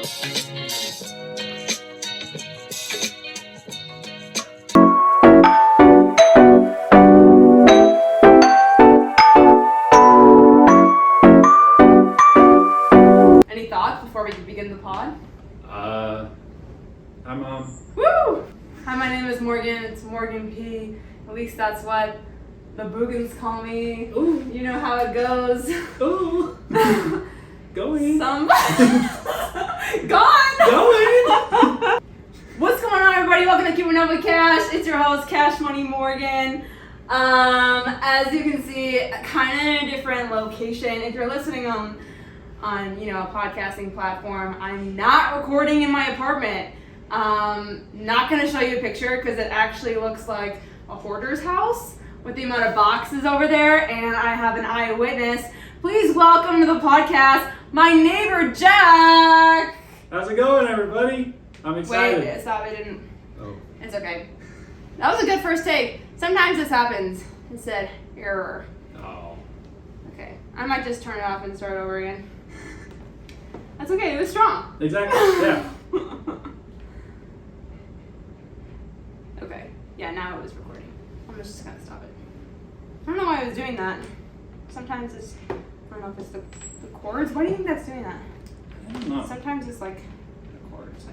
Any thoughts before we begin the pod? Hi, Mom. Woo! Hi, my name is Morgan. It's Morgan P. At least that's what the Boogans call me. Ooh. You know how it goes. Ooh. Going. Gone! Going. What's going on, everybody? Welcome to Keeping Up with Cash. It's your host, Cash Money Morgan. As you can see, kind of in a different location. If you're listening on a podcasting platform, I'm not recording in my apartment. Not gonna show you a picture because it actually looks like a hoarder's house with the amount of boxes over there, and I have an eyewitness. Please welcome to the podcast my neighbor Jack. How's it going, everybody? I'm excited. Wait, stop! I didn't. Oh. It's okay. That was a good first take. Sometimes this happens. It said error. Oh. Okay, I might just turn it off and start over again. That's okay. It was strong. Exactly. Yeah. Okay. Yeah, now it was recording. I'm just gonna stop it. I don't know why I was doing that. Sometimes it's, I don't know if it's the cords. Why do you think that's doing that? I don't know. Sometimes it's like the cords.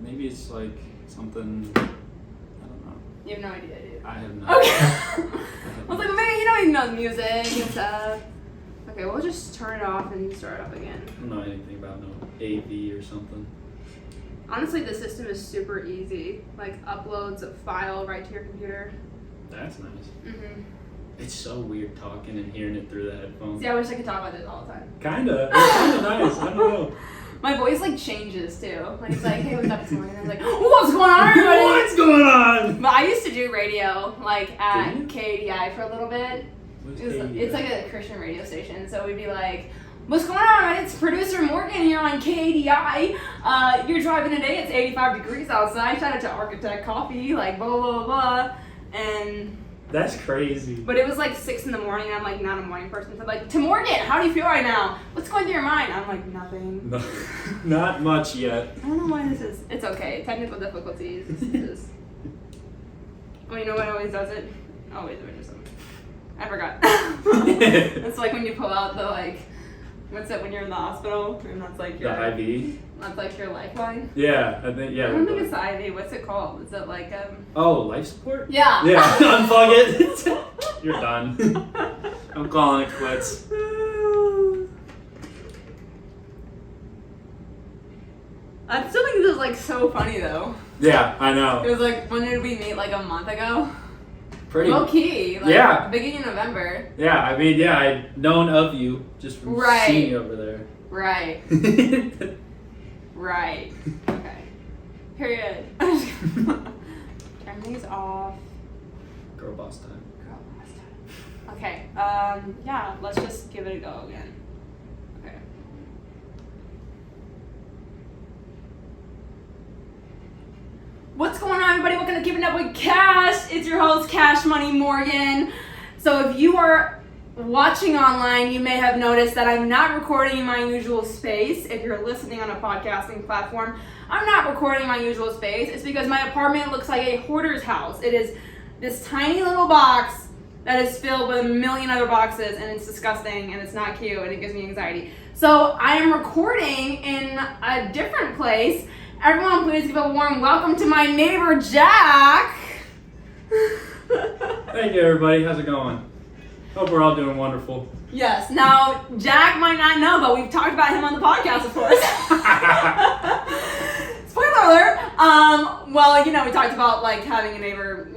Maybe it's like something. I don't know. You have no idea, do you? I have no. Okay. idea. I was like, maybe you don't even know the music and stuff. Okay, we'll just turn it off and start up again. I don't know anything about no AV or something. Honestly, the system is super easy. Like, uploads a file right to your computer. That's nice. Mm-hmm. It's so weird talking and hearing it through the headphones. See, I wish I could talk about this all the time. Kinda. It's kinda nice. I don't know. My voice, like, changes, too. Like, it's like, hey, what's up this morning? I was like, what's going on, everybody? What's going on? But I used to do radio, like, at Did you? KDI for a little bit. What's It's like a Christian radio station, so we'd be like, what's going on? It's producer Morgan here on KDI. You're driving today, it's 85 degrees outside. Shout out to Architect Coffee, like blah, blah, blah, blah. And, That's crazy. but it was like 6 in the morning, and I'm like not a morning person. So I'm like, to Morgan, how do you feel right now? What's going through your mind? I'm like, nothing. No, not much yet. I don't know why this is. It's okay. Technical difficulties. This is. Oh, you know what always does it? Oh, wait, there was something. I forgot. It's like when you pull out the, like, what's that when you're in the hospital? And that's like your. The IV? That's like your lifeline. Yeah, I think, yeah. I don't think it's the IV. What's it called? Is it like, Oh, life support? Yeah. Yeah, unplug it. You're done. I'm calling it quits. I still think this is, like, so funny, though. Yeah, I It know. was like, when did we meet? Like, a month ago? Pretty. Low key. Like, Yeah. beginning of November. Yeah, I mean, yeah, I'd known of you just from Right. seeing you over there. Right. Right. Okay. Period. Turn these off. Girl boss time. Girl, last time. Okay. Yeah, let's just give it a go again. Okay. What's going on, everybody? Welcome to Keeping Up with Cash. It's your host, Cash Money Morgan. So if you are watching online, you may have noticed that I'm not recording in my usual space. If you're listening on a podcasting platform, I'm not recording in my usual space. It's because my apartment looks like a hoarder's house. It is this tiny little box that is filled with a million other boxes, and it's disgusting, and it's not cute, and it gives me anxiety. So I am recording in a different place. Everyone, please give a warm welcome to my neighbor, Jack. Thank you, everybody. How's it going? Hope we're all doing wonderful. Yes. Now, Jack might not know, but we've talked about him on the podcast, of course. Spoiler alert. Well, we talked about, like, having a neighbor,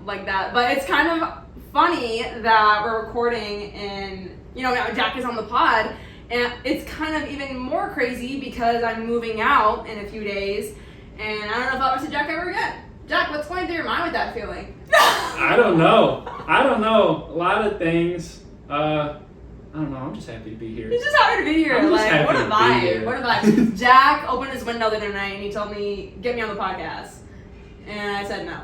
like that. But it's kind of funny that we're recording and, Jack is on the pod. And it's kind of even more crazy because I'm moving out in a few days. And I don't know if I'll ever see Jack ever again. Jack, what's going through your mind with that feeling? I don't know. A lot of things. I don't know. I'm just happy to be here. He's just happy to be here. I'm just Like, happy what a to be vibe. here. What a vibe. Jack opened his window the other night and he told me, get me on the podcast. And I said no.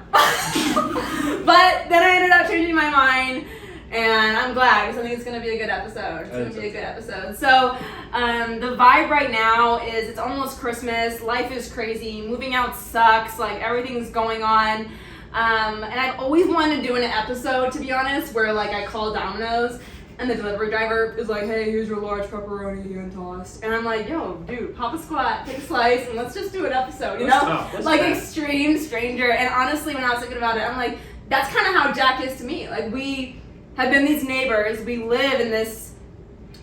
But then I ended up changing my mind. And I'm glad because I think it's going to be a good episode. It's going to be a good episode. So the vibe right now is it's almost Christmas. Life is crazy. Moving out sucks. Like everything's going on. And I've always wanted to do an episode, to be honest, where like I call Domino's and the delivery driver is like, hey, here's your large pepperoni and tossed. And I'm like, yo, dude, pop a squat, take a slice, and let's just do an episode, you know? Like extreme stranger. And honestly, when I was thinking about it, I'm like, that's kind of how Jack is to me. Like we have been these neighbors. We live in this,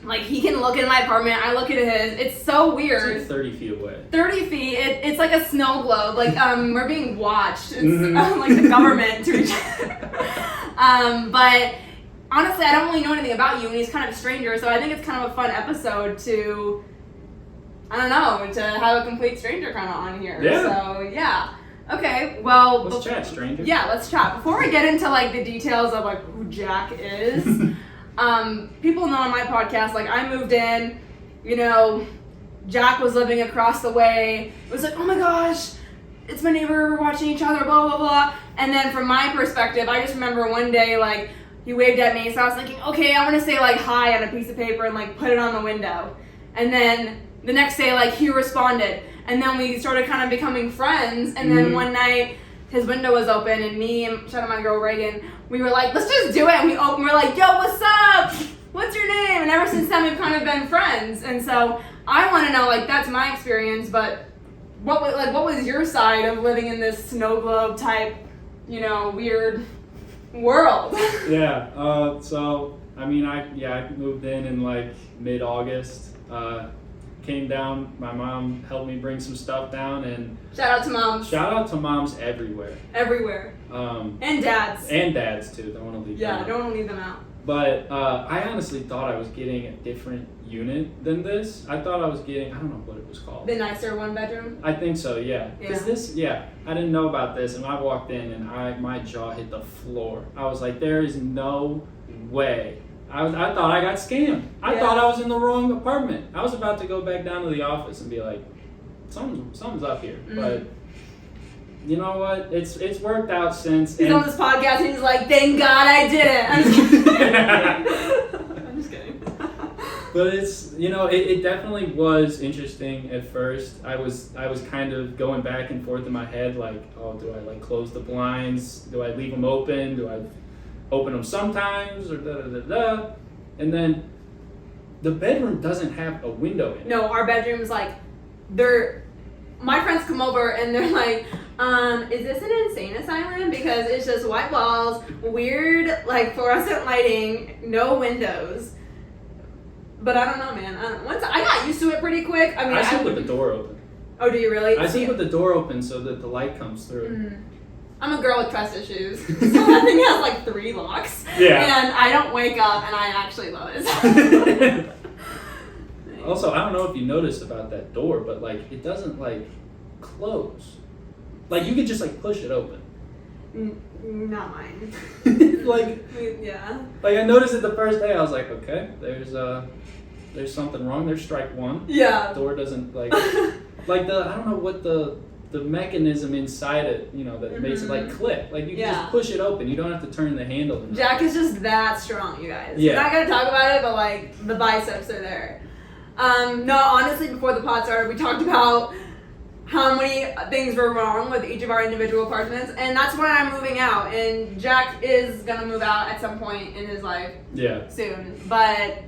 like he can look at my apartment, I look at his. It's so weird. It's like 30 feet away. 30 feet. It's like a snow globe. Like we're being watched. It's like the government to each other. But honestly, I don't really know anything about you, and he's kind of a stranger, so I think it's kind of a fun episode to, I don't know, to have a complete stranger kind of on here. Yeah. So, yeah. Okay, well... Let's chat, stranger. Yeah, let's chat. Before we get into, like, the details of, like, who Jack is, people know on my podcast, like, I moved in, you know, Jack was living across the way. It was like, oh my gosh, it's my neighbor, we're watching each other, blah, blah, blah. And then from my perspective, I just remember one day, like, he waved at me, so I was thinking, okay, I'm gonna say like hi on a piece of paper and like put it on the window. And then the next day, like he responded, and then we started kind of becoming friends. And then one night, his window was open, and me and shout out my girl Reagan, we were like, let's just do it. And we're like, yo, what's up? What's your name? And ever since then, we've kind of been friends. And so I want to know, like, that's my what was your side of living in this snow globe type, you know, weird world? Yeah, so I mean, I moved in like mid-August. Came down. My mom helped me bring some stuff down, and shout out to moms. Shout out to moms everywhere. And dads. And dads too. Don't want to leave. Yeah, them out. don't want to leave them out. But I honestly thought I was getting a different unit than this. I thought I was getting, I don't know what it was called. The nicer one bedroom? I think so, yeah. I didn't know about this, and I walked in and my jaw hit the floor. I was like, there is no way. I thought I got scammed. I thought I was in the wrong apartment. I was about to go back down to the office and be like, something's up here. But you know what? It's worked out since. He's on this podcast and he's like, thank God I did it. I'm just kidding. But it's, you know, it definitely was interesting at first. I was kind of going back and forth in my head, like, oh, do I like close the blinds? Do I leave them open? Do I open them sometimes? Or da-da-da-da? And then the bedroom doesn't have a window in it. No, our bedroom's like, my friends come over and they're like, is this an insane asylum? Because it's just white walls, weird, like fluorescent lighting, no windows. But I don't know, man. I got used to it pretty quick. I mean, I sleep with the door open. Oh, do you really? I sleep with the door open so that the light comes through. I'm a girl with trust issues, so that thing has like 3 locks. Yeah. And I don't wake up, and I actually love it. Also, I don't know if you noticed about that door, but like it doesn't like close. Like you could just like push it open. Not mine. Like yeah. Like I noticed it the first day. I was like, okay, there's something wrong. There's strike one. Yeah. The door doesn't like like I don't know what the mechanism inside it, you know, that makes it like click. Like you can just push it open. You don't have to turn the handle. Jack is just that strong, you guys. Yeah. We're not gonna talk about it, but like the biceps are there. No, honestly, before the pod started, we talked about how many things were wrong with each of our individual apartments, and that's why I'm moving out. And Jack is gonna move out at some point in his life. Yeah. Soon, but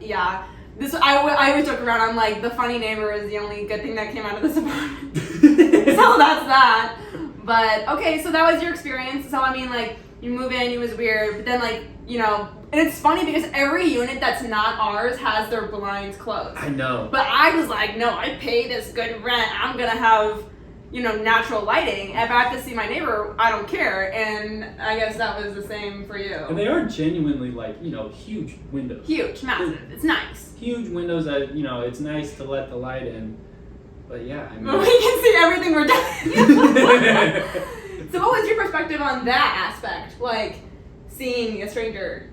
yeah. This I always joke around. I'm like, the funny neighbor is the only good thing that came out of this apartment. So that's that. But okay, so that was your experience. So I mean, like, you move in, it was weird, but then like, you know, and it's funny because every unit that's not ours has their blinds closed. I know. But I was like, no, I pay this good rent. I'm gonna have, you know, natural lighting. If I have to see my neighbor, I don't care. And I guess that was the same for you. And they are genuinely like, you know, huge windows. Huge, massive. It's nice. Huge windows that, you know, it's nice to let the light in. But yeah, I mean. Well, we can see everything we're doing. So what was your perspective on that aspect? Like, seeing a stranger,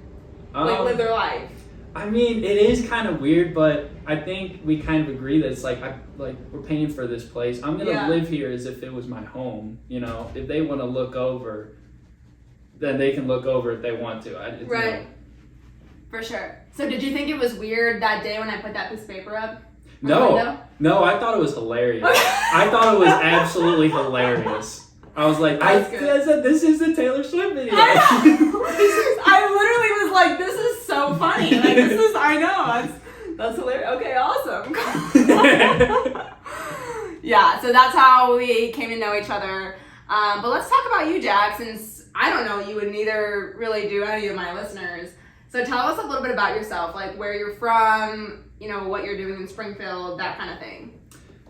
like, live their life? I mean, it is kind of weird, but I think we kind of agree that it's like, we're paying for this place. I'm going to live here as if it was my home. You know, if they want to look over, then they can look over if they want to. Right. For sure. So did you think it was weird that day when I put that piece of paper up? No, I thought it was hilarious. I thought it was absolutely hilarious. I was like, I said, this is the Taylor Swift video. I literally was like, this is so funny. Like, I know, that's hilarious. Okay, awesome. Yeah, so that's how we came to know each other. But let's talk about you, Jack, since I don't know you and neither really do any of my listeners. So tell us a little bit about yourself, like where you're from, what you're doing in Springfield, that kind of thing.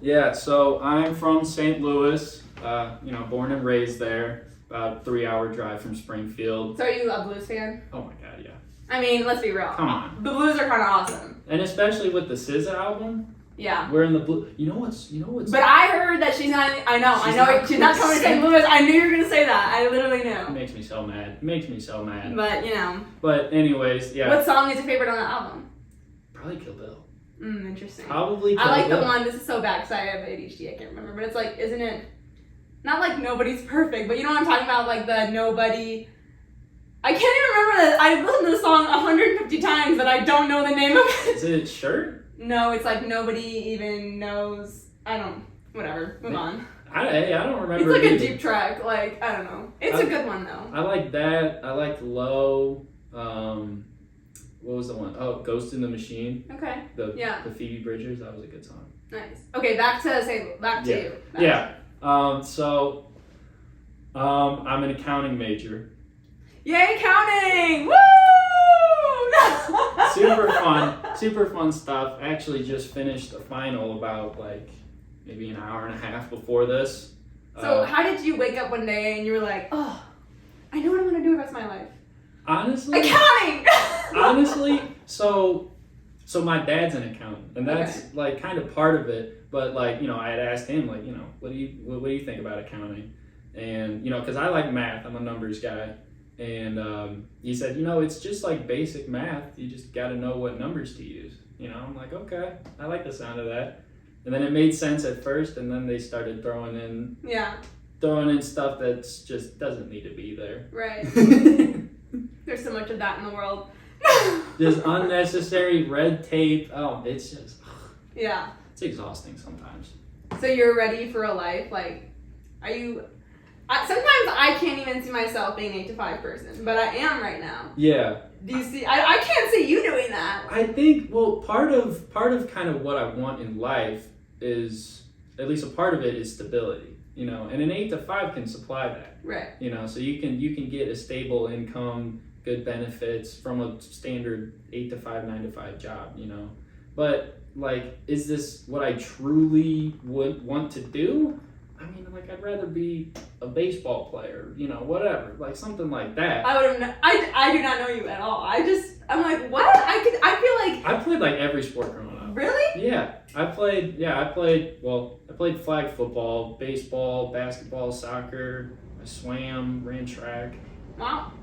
Yeah, so I'm from St. Louis, born and raised there, about a 3-hour drive from Springfield. So are you a blues fan? Oh my God, yeah. I mean, let's be real. Come on. The blues are kind of awesome. And especially with the SZA album. Yeah. We're in the blue. You know what's. But I heard that she's not. I know. She's not coming to St. Louis. I knew you were gonna say that. I literally knew. It makes me so mad. But But anyways, yeah. What song is your favorite on the album? Probably Kill Bill. Interesting. Probably Kill I like Bill. the one. This is so bad because I have ADHD. I can't remember. But it's like, isn't it? Not like Nobody's Perfect, but you know what I'm talking about? Like the Nobody. I can't even remember that. I listened to the song 150 times, but I don't know the name of it. Is it Shirt? No, it's like Nobody Even Knows. Whatever. Move on. I don't remember. It's like either. a deep track. Like, I don't know. It's a good one, though. I like that. I like Low. What was the one? Oh, Ghost in the Machine. Okay. The Phoebe Bridgers. That was a good song. Nice. Okay, back to you. So, I'm an accounting major. Yay, accounting! Woo! Super fun stuff. Actually just finished a final about maybe an hour and a half before this. So how did you wake up one day and you were like, oh, I know what I'm going to do the rest of my life? Honestly? Accounting! Honestly, so my dad's an accountant, and that's kind of part of it, but I had asked him what do you think about accounting? And because I like math, I'm a numbers guy. And he said, it's just like basic math. You just got to know what numbers to use. I'm like, okay, I like the sound of that. And then it made sense at first, and then they started throwing in stuff that just doesn't need to be there. Right. There's so much of that in the world. Just unnecessary red tape. Oh, it's just it's exhausting sometimes. So you're ready for a life? Like, are you? Sometimes I can't even see myself being an 8 to 5 person, but I am right now. Yeah. Do you see? I can't see you doing that. I think part of kind of what I want in life is, at least a part of it is stability, and an 8 to 5 can supply that. Right. So you can get a stable income, good benefits from a standard 8 to 5, 9 to 5 job, But is this what I truly would want to do? I mean, I'd rather be a baseball player, whatever, something like that. I would have. I do not know you at all. I'm like, what? I feel like. I played every sport growing up. Really? Yeah, I played flag football, baseball, basketball, soccer. I swam, ran track. Wow.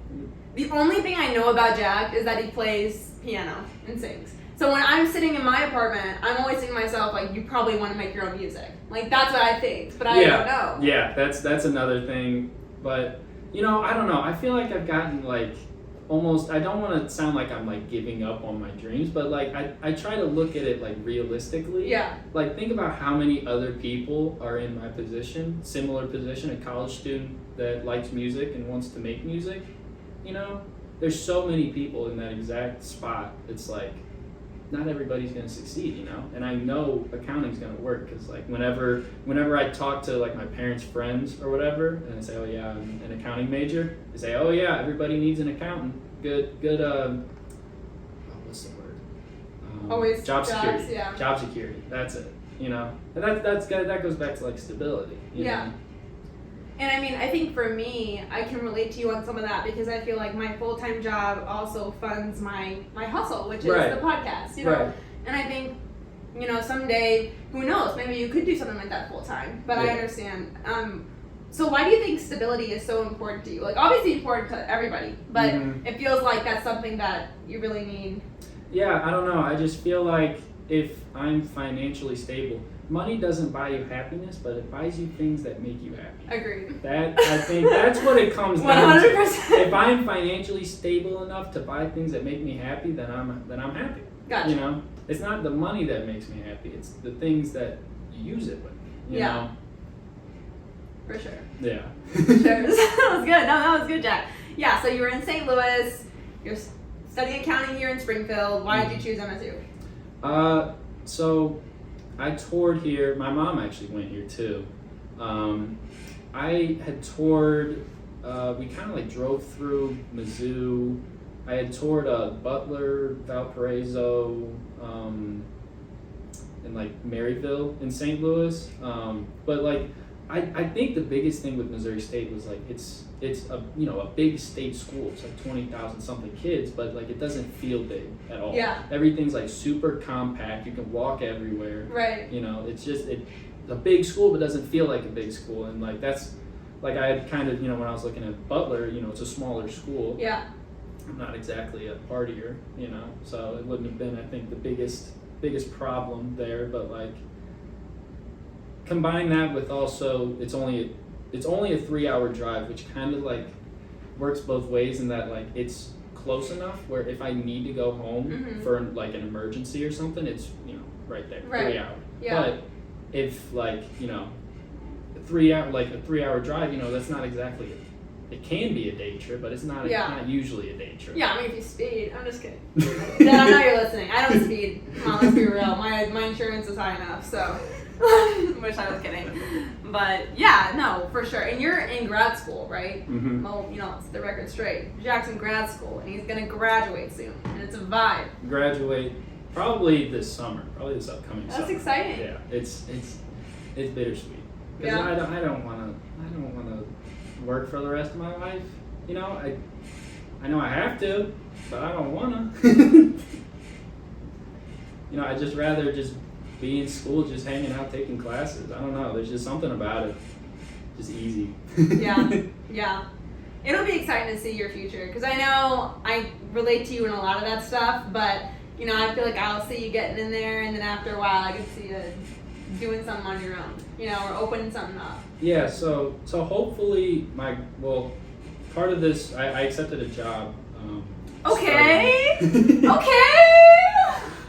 The only thing I know about Jack is that he plays piano and sings. So when I'm sitting in my apartment, I'm always thinking to myself, you probably want to make your own music. That's what I think, but I don't know. Yeah, that's another thing. But, I don't know. I feel like I've gotten, almost, I don't want to sound like I'm, giving up on my dreams, but, I try to look at it, realistically. Yeah. Think about how many other people are in my position, similar position, a college student that likes music and wants to make music, There's so many people in that exact spot. It's not everybody's going to succeed, and I know accounting's going to work because whenever I talk to my parents' friends or whatever, and I say, oh yeah, I'm an accounting major, they say, oh yeah, everybody needs an accountant. Good what's the word? Always job security. Yeah. Job security. That's it. And that goes back to stability. You know? And I mean, I think for me, I can relate to you on some of that because I feel like my full-time job also funds my hustle, which is the podcast, Right. And I think, someday, who knows, maybe you could do something like that full-time, but I understand. So why do you think stability is so important to you? Obviously important to everybody, but it feels like that's something that you really need. Yeah, I don't know. I just feel like if I'm financially stable, money doesn't buy you happiness, but it buys you things that make you happy. Agreed. That, I think that's what it comes down 100%. to. If I'm financially stable enough to buy things that make me happy, then I'm happy. Gotcha. You know, it's not the money that makes me happy. It's the things that you use it with. You know? For sure. Yeah. Sure. That was good. No, that was good, Jack. Yeah, so you were in St. Louis. You're studying accounting here in Springfield. Why did you choose MSU? So I toured here. My mom actually went here too. I had toured, we kind of like drove through Mizzou. I had toured Butler, Valparaiso, and like Maryville in St. Louis. But like, I think the biggest thing with Missouri State was like it's a a big state school. It's like 20,000 something kids, but like it doesn't feel big at all. Yeah. Everything's like super compact. You can walk everywhere. Right. It's just a big school, but doesn't feel like a big school. And like that's like I had kind of when I was looking at Butler, it's a smaller school. Yeah. I'm not exactly a partier, so it wouldn't have been I think the biggest problem there, but like. Combine that with also it's only a 3-hour drive, which kind of like works both ways in that like it's close enough where if I need to go home for like an emergency or something, it's right there, right. 3 hours. Yeah. But if like a 3-hour drive, that's not exactly it can be a day trip, but it's not not usually a day trip. Yeah, I mean if you speed, I'm just kidding. Dad, I know you're listening. I don't speed. Come on, let's be real. My insurance is high enough, so. Wish I was kidding. But yeah, no, for sure. And you're in grad school, right? Mm-hmm. Well, it's the record straight. Jack's in grad school, and he's going to graduate soon. And it's a vibe. Graduate probably this summer, probably this upcoming summer. That's exciting. Yeah, it's bittersweet. Because Yeah. I don't want to work for the rest of my life. I know I have to, but I don't want to. I'd just rather just be in school, just hanging out, taking classes. I don't know. There's just something about it. Just easy. Yeah. It'll be exciting to see your future because I know I relate to you in a lot of that stuff, but I feel like I'll see you getting in there, and then after a while, I can see you doing something on your own, or opening something up. Yeah. So hopefully part of this, I accepted a job. Okay.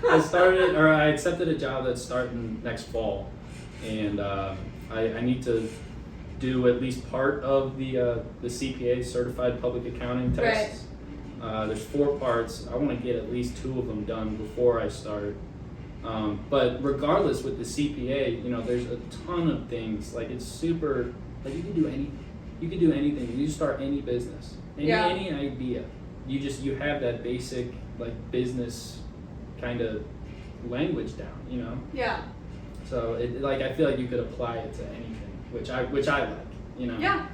I accepted a job that's starting next fall, and I need to do at least part of the CPA, Certified Public Accounting tests. Right. There's 4 parts. I want to get at least 2 of them done before I start. But regardless, with the CPA, there's a ton of things. Like it's super. Like you can do anything. You start any business, any idea. You have that basic like business kind of language down, Yeah. So I feel like you could apply it to anything, which I like, Yeah.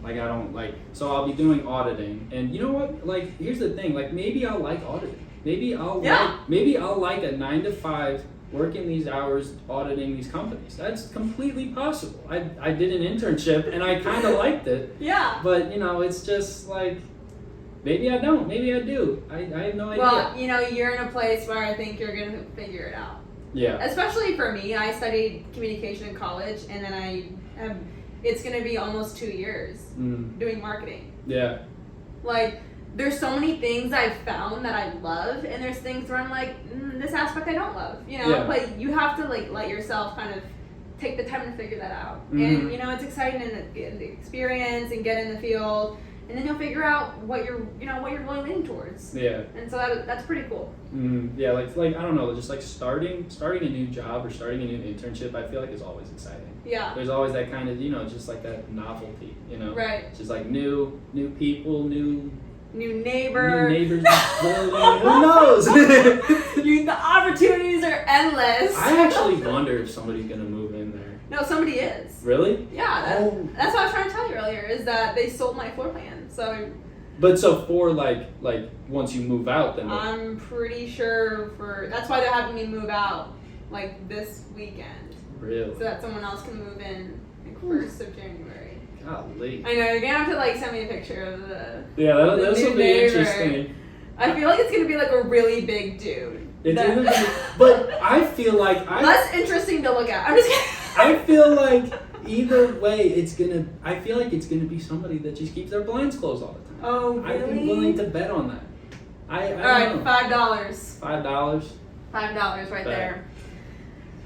Like I don't like. So I'll be doing auditing, and you know what? Like here's the thing. Like maybe I'll like auditing. Maybe I'll like a 9 to 5 working these hours auditing these companies. That's completely possible. I did an internship and I kind of liked it. Yeah. But it's just like. Maybe I don't. Maybe I do. I have no idea. Well, you're in a place where I think you're going to figure it out. Yeah. Especially for me, I studied communication in college, and then it's going to be almost 2 years doing marketing. Yeah. Like, there's so many things I've found that I love, and there's things where I'm like, this aspect I don't love, Yeah. But you have to, like, let yourself kind of take the time to figure that out. Mm-hmm. And, it's exciting in the experience and get in the field. And then you'll figure out what you're really leaning towards. Yeah. And so that's pretty cool. Yeah, like I don't know, just like starting a new job or starting a new internship, I feel like is always exciting. Yeah. There's always that kind of, just like that novelty, Right. Just like new people, new neighbor. New neighbors, who knows? The opportunities are endless. I actually wonder if somebody's gonna move in there. No, somebody is. Really? Yeah, that's what I was trying to tell you earlier, is that they sold my floor plan. So. But so for like once you move out, then. I'm pretty sure that's why they're having me move out like this weekend. Really? So that someone else can move in like 1st of January. Golly. I know, you're gonna have to like send me a picture of the. Yeah, this will be neighbor. interesting. I feel like it's gonna be like a really big dude. It's either gonna, but I feel like less interesting to look at. I'm just kidding. I feel like either way, I feel like it's gonna be somebody that just keeps their blinds closed all the time. Oh, really? I'd be willing to bet on that. I all right, don't know. $5. $5. $5 right there.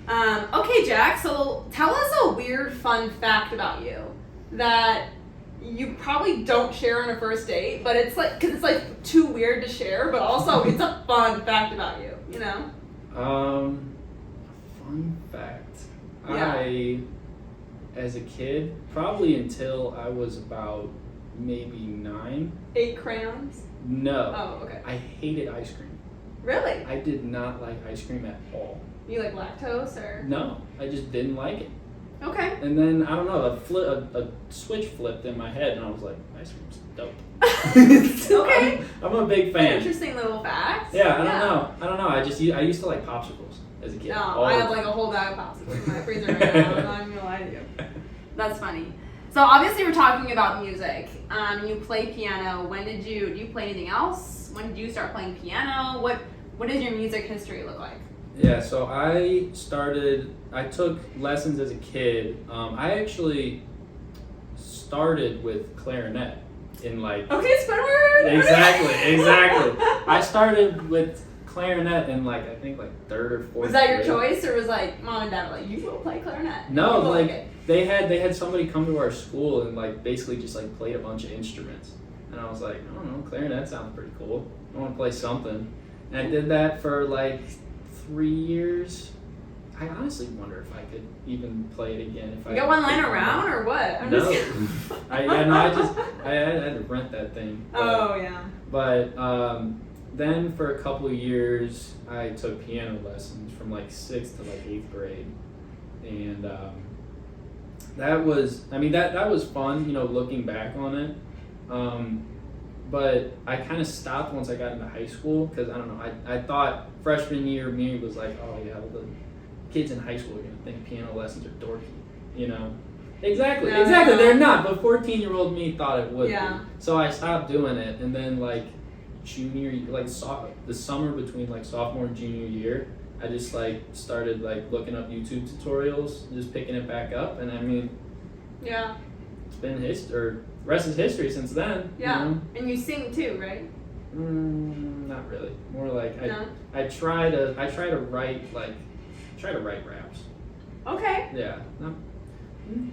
Okay, Jack. So tell us a weird, fun fact about you that you probably don't share on a first date, but it's like because it's like too weird to share, but also it's a fun fact about you. You know? Fun fact. Yeah. As a kid, probably until I was about maybe 9. 8 crayons. No. Oh, okay. I hated ice cream. Really? I did not like ice cream at all. You like lactose or? No, I just didn't like it. Okay. And then I don't know, a switch flipped in my head, and I was like, ice cream's dope. Okay. I'm a big fan. Interesting little fact. Yeah, I don't know. I used to like popsicles as a kid. No, I have like a whole bag of popsicles in my freezer right now. I'm not even gonna lie to you. That's funny. So obviously we're talking about music. You play piano. Do you play anything else? When did you start playing piano? What does your music history look like? Yeah, so I took lessons as a kid. I actually started with clarinet in like... Okay, spin word! Exactly. I started with clarinet in like, I think like 3rd or 4th Was that your grade. choice, or was like mom and dad were like, you will play clarinet? No, You like it? they had somebody come to our school and like basically just like played a bunch of instruments. And I was like, I don't know, clarinet sounds pretty cool. I want to play something. And I did that for like 3 years. I honestly wonder if I could even play it again. If You got one lying around or what? I'm No. just I had to rent that thing. Oh yeah. But then for a couple of years, I took piano lessons from like 6th to like 8th grade, and that was fun, you know, looking back on it. But I kind of stopped once I got into high school because I don't know. I thought freshman year me was like, oh yeah, well, the kids in high school are gonna think piano lessons are dorky, you know. Exactly. They're not, but 14-year-old me thought it would. Yeah. Be. So I stopped doing it, and then like junior, like the summer between like sophomore and junior year, I just like started like looking up YouTube tutorials, just picking it back up, and I mean, yeah, it's been history. Rest is history since then. Yeah. You know? And you sing too, right? Not really. More like No? I try to write raps. Okay. Yeah. Not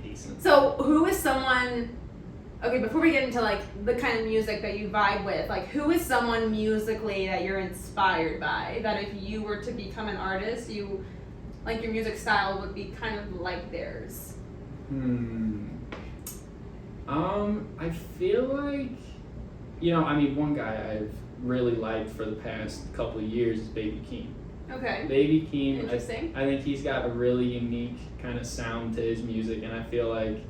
decent. So who is someone, okay, before we get into like the kind of music that you vibe with, like who is someone musically that you're inspired by, that if you were to become an artist, you, like your music style would be kind of like theirs? I feel like, you know, I mean, one guy I've really liked for the past couple of years is Baby Keem. Okay. Baby Keem, Interesting. I think he's got a really unique kind of sound to his music, and I feel like,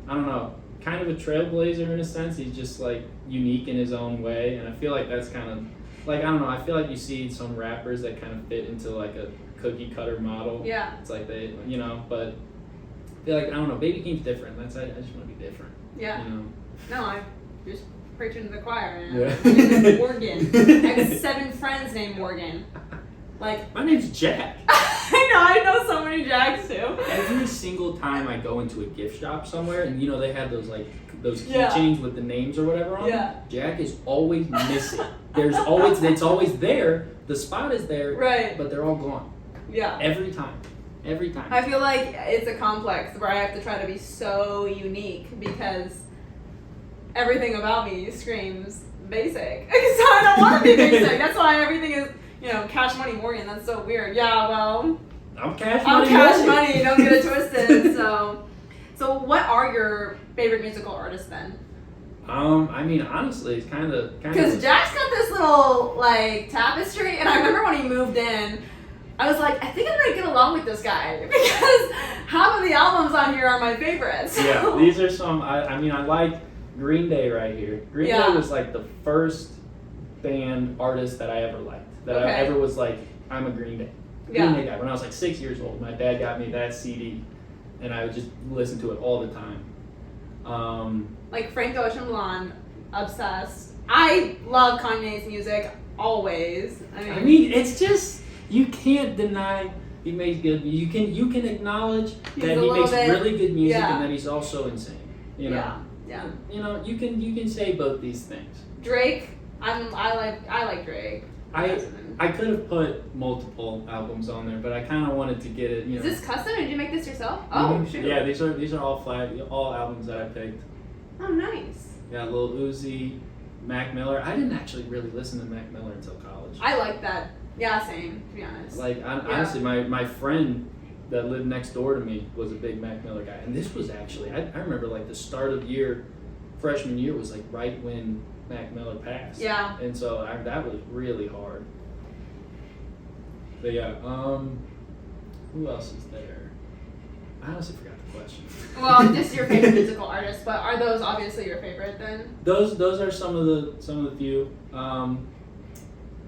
I don't know, kind of a trailblazer in a sense. He's just like unique in his own way, and I feel like that's kind of, like, I don't know, I feel like you see some rappers that kind of fit into like a cookie cutter model. Yeah. It's like they, you know, but I feel like, I don't know, Baby Keem's different. I just want to be different. Yeah. You know? No, I'm just preaching to the choir. And Yeah. my name is Morgan. I have 7 friends named Morgan. Like, My name's Jack. I know so many Jacks too. Every single time I go into a gift shop somewhere, and you know they have those Yeah. keychains with the names or whatever on Yeah. them, Jack is always missing. It's always there. The spot is there, Right. but they're all gone. Yeah. Every time. I feel like it's a complex where I have to try to be so unique because everything about me screams basic. So I don't want to be basic. That's why everything is, you know, Cash Money Morgan. That's so weird. Yeah, well, I'm Cash I'm Money. Cash Money. Don't get it twisted. So what are your favorite musical artists then? I mean, honestly, it's kind of. Because Jack's got this little like tapestry, and I remember when he moved in, I was like, I think I'm gonna get along with this guy because half of the albums on here are my favorites. Yeah, these are some. I mean, I like Green Day right here. Green Day was like the first band artist that I ever liked. That I ever was like, I'm a Green Day guy. When I was like 6 years old, my dad got me that CD, and I would just listen to it all the time. Like Frank Ocean Blonde, obsessed. I love Kanye's music. always. I mean, it's just, you can't deny he makes good. You can acknowledge that he makes really good music and that he's also insane. You know. Yeah. You know, you can say both these things. Drake, I like Drake. I could have put multiple albums on there, but I kind of wanted to get it. You know. Is this custom? Did you make this yourself? Mm-hmm. Oh, shoot. Yeah, these are all albums that I picked. Oh, nice. Yeah, Lil Uzi, Mac Miller. I didn't actually really listen to Mac Miller until college. I like that. Yeah, same, to be honest. Like, honestly, my friend that lived next door to me was a big Mac Miller guy. And this was actually, I remember like the start of freshman year was like right when Mac Miller passed. Yeah. And so that was really hard. But yeah, who else is there? I honestly forgot the question. Well, just your favorite musical artist, but are those obviously your favorite then? Those are some of the few.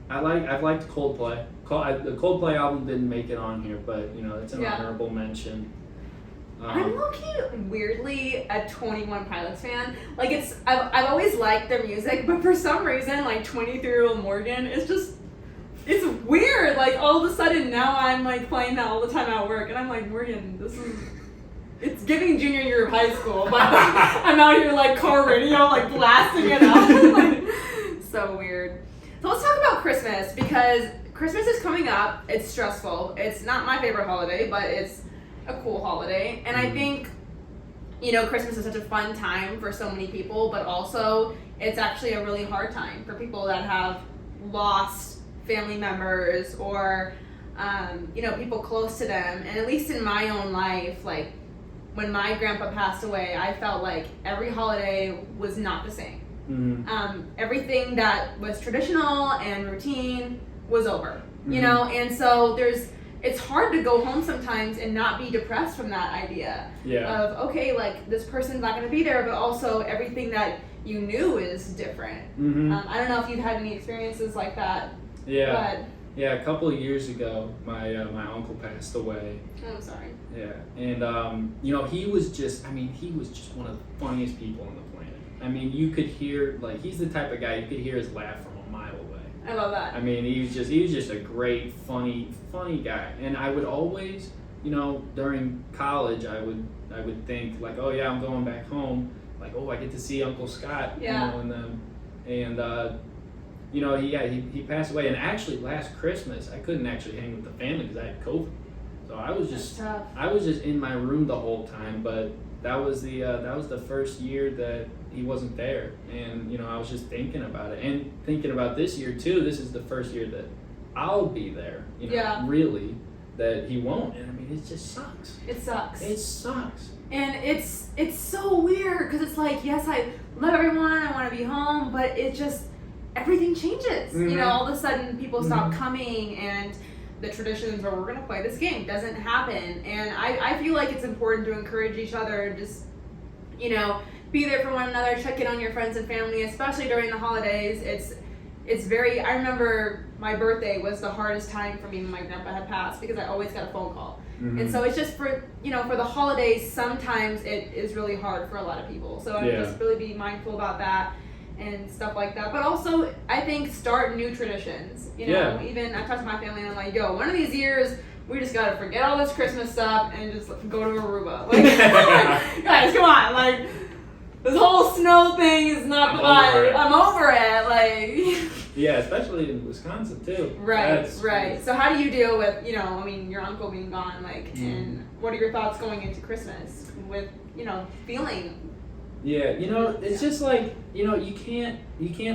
I've liked Coldplay. The Coldplay album didn't make it on here, but you know it's an honorable mention. I'm low-key weirdly a 21 Pilots fan. Like I've always liked their music, but for some reason, like 23-year-old Morgan is just. It's weird, like all of a sudden now I'm like playing that all the time at work and I'm like, Morgan, it's giving junior year of high school, but I'm out here like car radio, like blasting it out. Like, so weird. So let's talk about Christmas because Christmas is coming up. It's stressful. It's not my favorite holiday, but it's a cool holiday. And I think, you know, Christmas is such a fun time for so many people, but also it's actually a really hard time for people that have lost family members or you know, people close to them. And at least in my own life, like when my grandpa passed away, I felt like every holiday was not the same. Mm-hmm. Everything that was traditional and routine was over, you know, and so it's hard to go home sometimes and not be depressed from that idea of, okay, like this person's not going to be there, but also everything that you knew is different. I don't know if you've had any experiences like that. Yeah. Yeah, a couple of years ago, my uncle passed away. Oh, I'm sorry. Yeah, and you know, he was just one of the funniest people on the planet. I mean, you could hear, like, he's the type of guy you could hear his laugh from a mile away. I love that. I mean, he was just a great, funny guy. And I would always, you know, during college, I would think like, oh yeah, I'm going back home. Like, oh, I get to see Uncle Scott, you know, and them, and. You know, he passed away, and actually last Christmas I couldn't actually hang with the family because I had COVID, so I was just in my room the whole time. But that was the first year that he wasn't there, and you know I was just thinking about it and thinking about this year too. This is the first year that I'll be there, you know, really, that he won't, and I mean it just sucks. It sucks. And it's so weird because it's like, yes, I love everyone, I want to be home, but it just. Everything changes. You know, all of a sudden people stop coming and the traditions where we're going to play this game doesn't happen. And I feel like it's important to encourage each other, just, you know, be there for one another, check in on your friends and family, especially during the holidays. It's very, I remember my birthday was the hardest time for me when my grandpa had passed because I always got a phone call. And so it's just for, you know, for the holidays, sometimes it is really hard for a lot of people. So I just really be mindful about that. And stuff like that, but also I think start new traditions. You know, even I talk to my family and I'm like, yo, one of these years we just gotta forget all this Christmas stuff and just go to Aruba. Like, guys, come on, like this whole snow thing is not the vibe. I'm over it. Like, yeah, especially in Wisconsin too. Right. So how do you deal with, you know, I mean, your uncle being gone, like, and what are your thoughts going into Christmas with, you know, feeling. Yeah, you know, it's just like, you know, you can't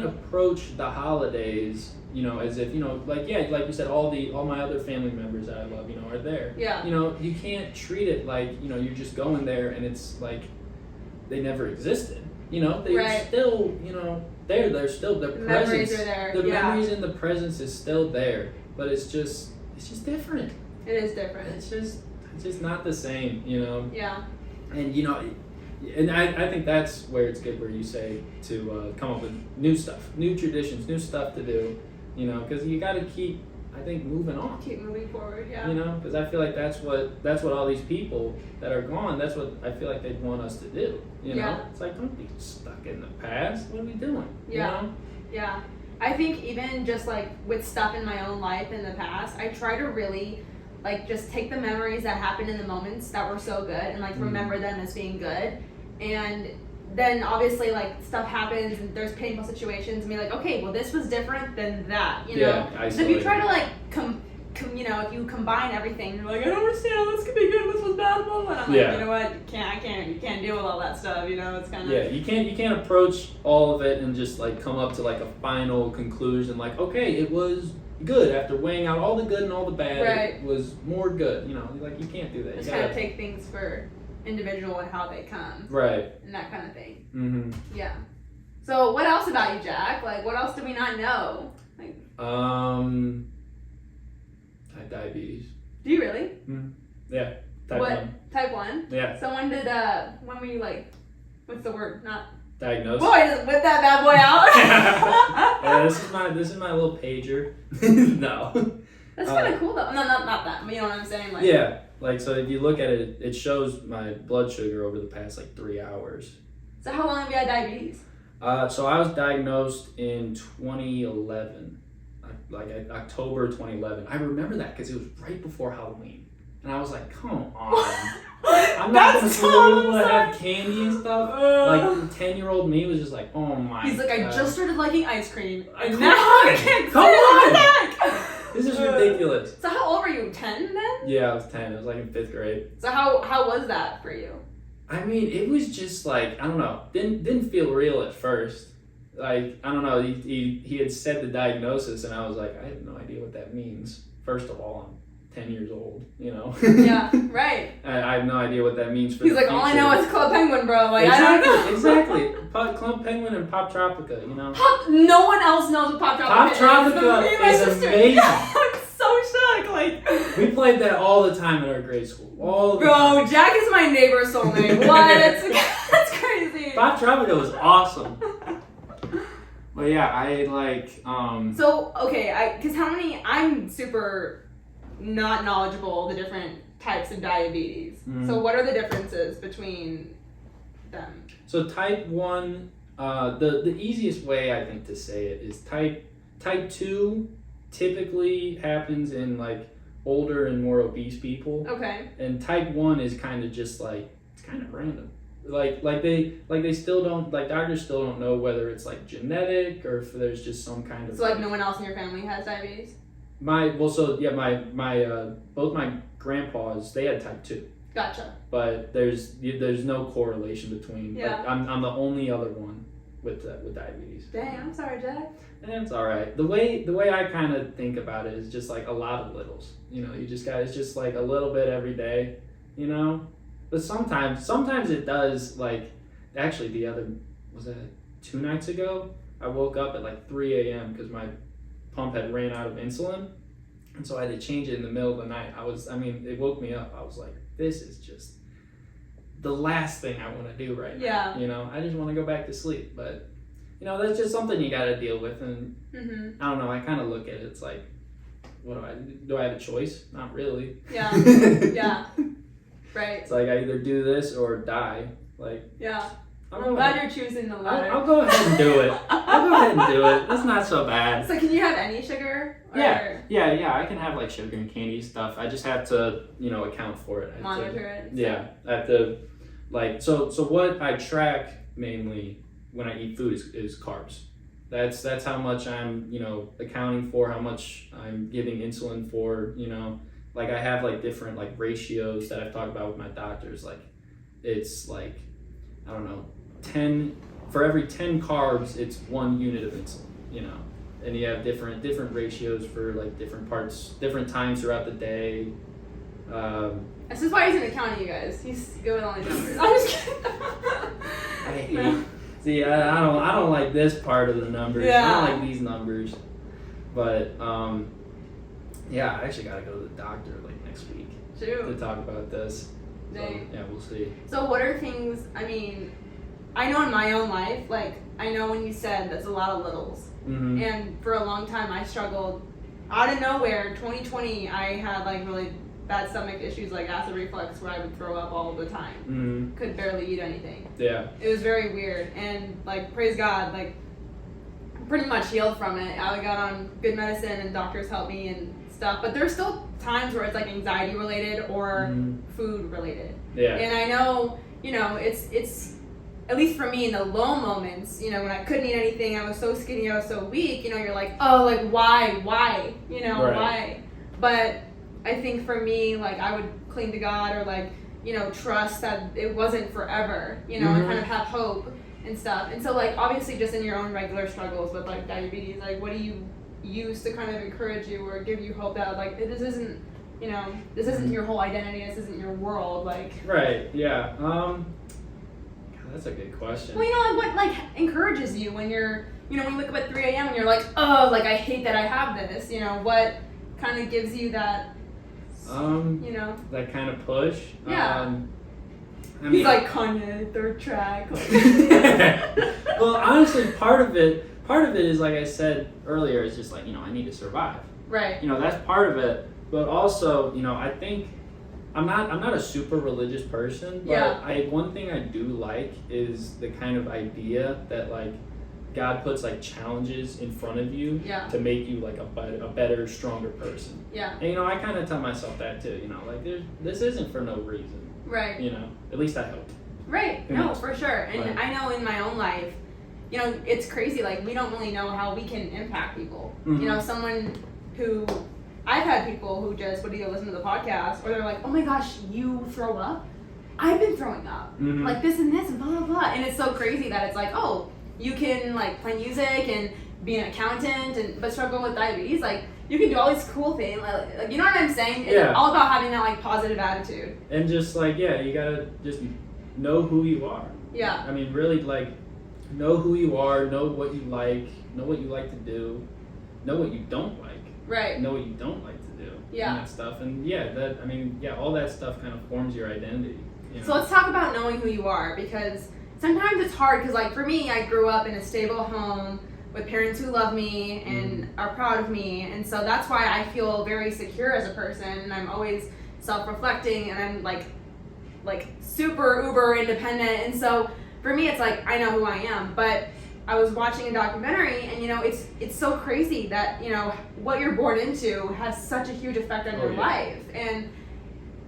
approach the holidays, you know, as if, you know, like, yeah, like you said, all my other family members that I love, you know, are there. Yeah. You know, you can't treat it like, you know, you're just going there and it's like they never existed. You know, they're still, you know, they're still, their presence. Memories are there. The memories and the presence is still there, but it's just different. It is different. It's just not the same, you know. Yeah. And, you know, and I think that's where it's good where you say to come up with new stuff, new traditions, new stuff to do, you know, because you got to keep, I think, moving on. Keep moving forward, yeah. You know, because I feel like that's what all these people that are gone, that's what I feel like they'd want us to do, you know? It's like, don't be stuck in the past. What are we doing? Yeah. You know? Yeah. I think even just like with stuff in my own life in the past, I try to really like just take the memories that happened in the moments that were so good and like remember them as being good. And then obviously like stuff happens and there's painful situations and be like, okay, well this was different than that, you know? So if you try to like if you combine everything, you're like, I don't understand, this could be good, this was bad, blah, blah. I'm like, you know what, you can't deal with all that stuff, you know, it's kind of... Yeah, you can't approach all of it and just like come up to like a final conclusion, like, okay, it was good after weighing out all the good and all the bad, it was more good, you know, like you can't do that. Just kind of take things for individual and how they come. Right. And that kind of thing. Mm-hmm. Yeah. So what else about you, Jack? Like, what else do we not know? Like, I have diabetes. Do you really? Mm-hmm. Yeah. Type 1. Type 1? Yeah. So when were you like, what's the word? Not diagnosed. Boy, just whip that bad boy out. Yeah, this is my little pager. No. That's kind of cool though. No, not that. But you know what I'm saying? Like, yeah. Like, so if you look at it, it shows my blood sugar over the past like 3 hours. So how long have you had diabetes? So I was diagnosed in 2011. Like October 2011. I remember that because it was right before Halloween. And I was like, come on. I'm not going to be able to have candy and stuff. Like, 10-year-old me was just like, oh my God. He's like, I just started liking ice cream. And Come now on. I can't Come on. back. This is ridiculous. So how old were you? 10 then? Yeah, I was 10. I was like in 5th grade. So how was that for you? I mean, it was just like, I don't know. Didn't feel real at first. Like, I don't know. He had said the diagnosis, and I was like, I have no idea what that means. First of all, I'm 10 years old, you know? Yeah, right. I have no idea what that means for He's the like, future. all I know is Club Penguin, bro. Like, exactly, I don't know. Exactly. Club Penguin and Pop Tropica, you know? No one else knows what Pop Tropica Pop is. Tropica is amazing. I'm so shocked. Like, we played that all the time in our grade school. All the bro, time. Jack is my neighbor soulmate. What? That's crazy. Pop Tropica was awesome. But yeah, I like, So, okay, because I'm super not knowledgeable the different types of diabetes. Mm-hmm. So what are the differences between them? So type 1, the easiest way I think to say it is type 2 typically happens in like older and more obese people. Okay. And type 1 is kind of just like, it's kind of random. Like they still don't, like doctors still don't know whether it's like genetic or if there's just some kind of. So like no one else in your family has diabetes? My both my grandpas, they had type 2. Gotcha. But there's no correlation between. Yeah. Like, I'm the only other one with diabetes. Dang, I'm sorry, Jack. And it's all right. The way I kind of think about it is just like a lot of littles. You know, you just got, it's just like a little bit every day. You know, but sometimes it does. Like, actually, was that 2 nights ago? I woke up at like 3 a.m. because my pump had ran out of insulin, and so I had to change it in the middle of the night. It woke me up. I was like, this is just the last thing I want to do right now. You know, I just want to go back to sleep. But, you know, that's just something you got to deal with. And I don't know, I kind of look at it, it's like, what do I have a choice? Not really. Yeah. Yeah. Right. It's like I either do this or die. Like, yeah. I'm glad you're choosing the latter. I'll go ahead and do it. I'll go ahead and do it. That's not so bad. So can you have any sugar? Or Yeah. I can have like sugar and candy stuff. I just have to, you know, account for it. Monitor it. Yeah. I have to, like, so what I track mainly when I eat food is carbs. That's how much I'm, you know, accounting for, how much I'm giving insulin for, you know. Like, I have like different like ratios that I've talked about with my doctors. Like, it's like, I don't know, for every 10 carbs, it's 1 unit of insulin, you know. And you have different ratios for like different parts, different times throughout the day. This is why he's in accounting, you guys. He's good with all these numbers. I'm just kidding. I hate. See, I don't like this part of the numbers. Yeah. I don't like these numbers. But yeah, I actually gotta go to the doctor like next week to talk about this. Dang. So, yeah, we'll see. So what are things, I mean, I know in my own life, like, I know when you said there's a lot of littles. Mm-hmm. And for a long time I struggled. Out of nowhere, 2020, I had like really bad stomach issues like acid reflux where I would throw up all the time. Mm-hmm. Could barely eat anything. Yeah. It was very weird. And like, praise God, like, pretty much healed from it. I got on good medicine and doctors helped me and stuff. But there's still times where it's like anxiety related or food related. Yeah. And I know, you know, it's at least for me in the low moments, you know, when I couldn't eat anything, I was so skinny, I was so weak, you know, you're like, oh, like why, you know, why? But I think for me, like I would cling to God or like, you know, trust that it wasn't forever, you know, and kind of have hope and stuff. And so like obviously just in your own regular struggles with like diabetes, like what do you use to kind of encourage you or give you hope that like this isn't, you know, this isn't your whole identity, this isn't your world, like. Right, yeah. That's a good question. Well, you know, like what like encourages you when you're, you know, when you wake up at 3 a.m. and you're like, oh, like I hate that I have this, you know, what kind of gives you that, you know? That kind of push? Yeah. I mean, he's like Kanye, third track. Well, honestly, part of it is, like I said earlier, is just like, you know, I need to survive. Right. You know, that's part of it. But also, you know, I think I'm not a super religious person, but one thing I do like is the kind of idea that like God puts like challenges in front of you to make you like a better, stronger person. Yeah. And you know, I kind of tell myself that too. You know, like this isn't for no reason. Right. You know, at least I hope. Right. No, for sure. And I know in my own life, you know, it's crazy. Like we don't really know how we can impact people. You know, someone who. I've had people who just would either listen to the podcast or they're like, oh my gosh, you throw up? I've been throwing up. Like this and this and blah, blah, blah. And it's so crazy that it's like, oh, you can like play music and be an accountant but struggle with diabetes. Like you can do all these cool things. Like you know what I'm saying? It's all about having that like positive attitude. And just like, you gotta just know who you are. Yeah. I mean, really like know who you are, know what you like to do, know what you don't like. Right. Know what you don't like to do. Yeah. And that stuff. And all that stuff kind of forms your identity. You know? So let's talk about knowing who you are, because sometimes it's hard, because like for me, I grew up in a stable home with parents who love me and are proud of me. And so that's why I feel very secure as a person, and I'm always self-reflecting, and I'm like super uber independent. And so for me, it's like, I know who I am. But I was watching a documentary, and you know, it's so crazy that, you know, what you're born into has such a huge effect on your life. And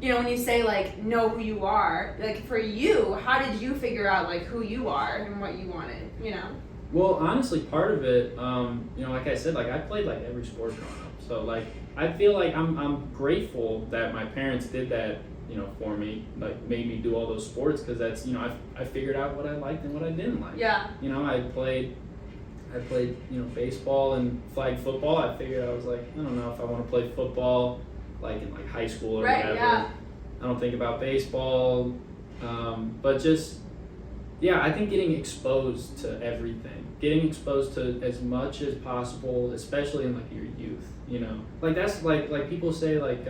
you know, when you say like know who you are, like for you, how did you figure out like who you are and what you wanted, you know? Well, honestly, part of it, you know, like I said, like I played like every sport growing up, so like I feel like I'm grateful that my parents did that, you know, for me, like made me do all those sports, because that's, you know, I figured out what I liked and what I didn't like. Yeah. You know, I played, you know, baseball and flag football. I figured I was like, I don't know if I want to play football like in like high school or whatever. Yeah. I don't think about baseball, but just, I think getting exposed to everything, getting exposed to as much as possible, especially in like your youth, you know, like that's like people say like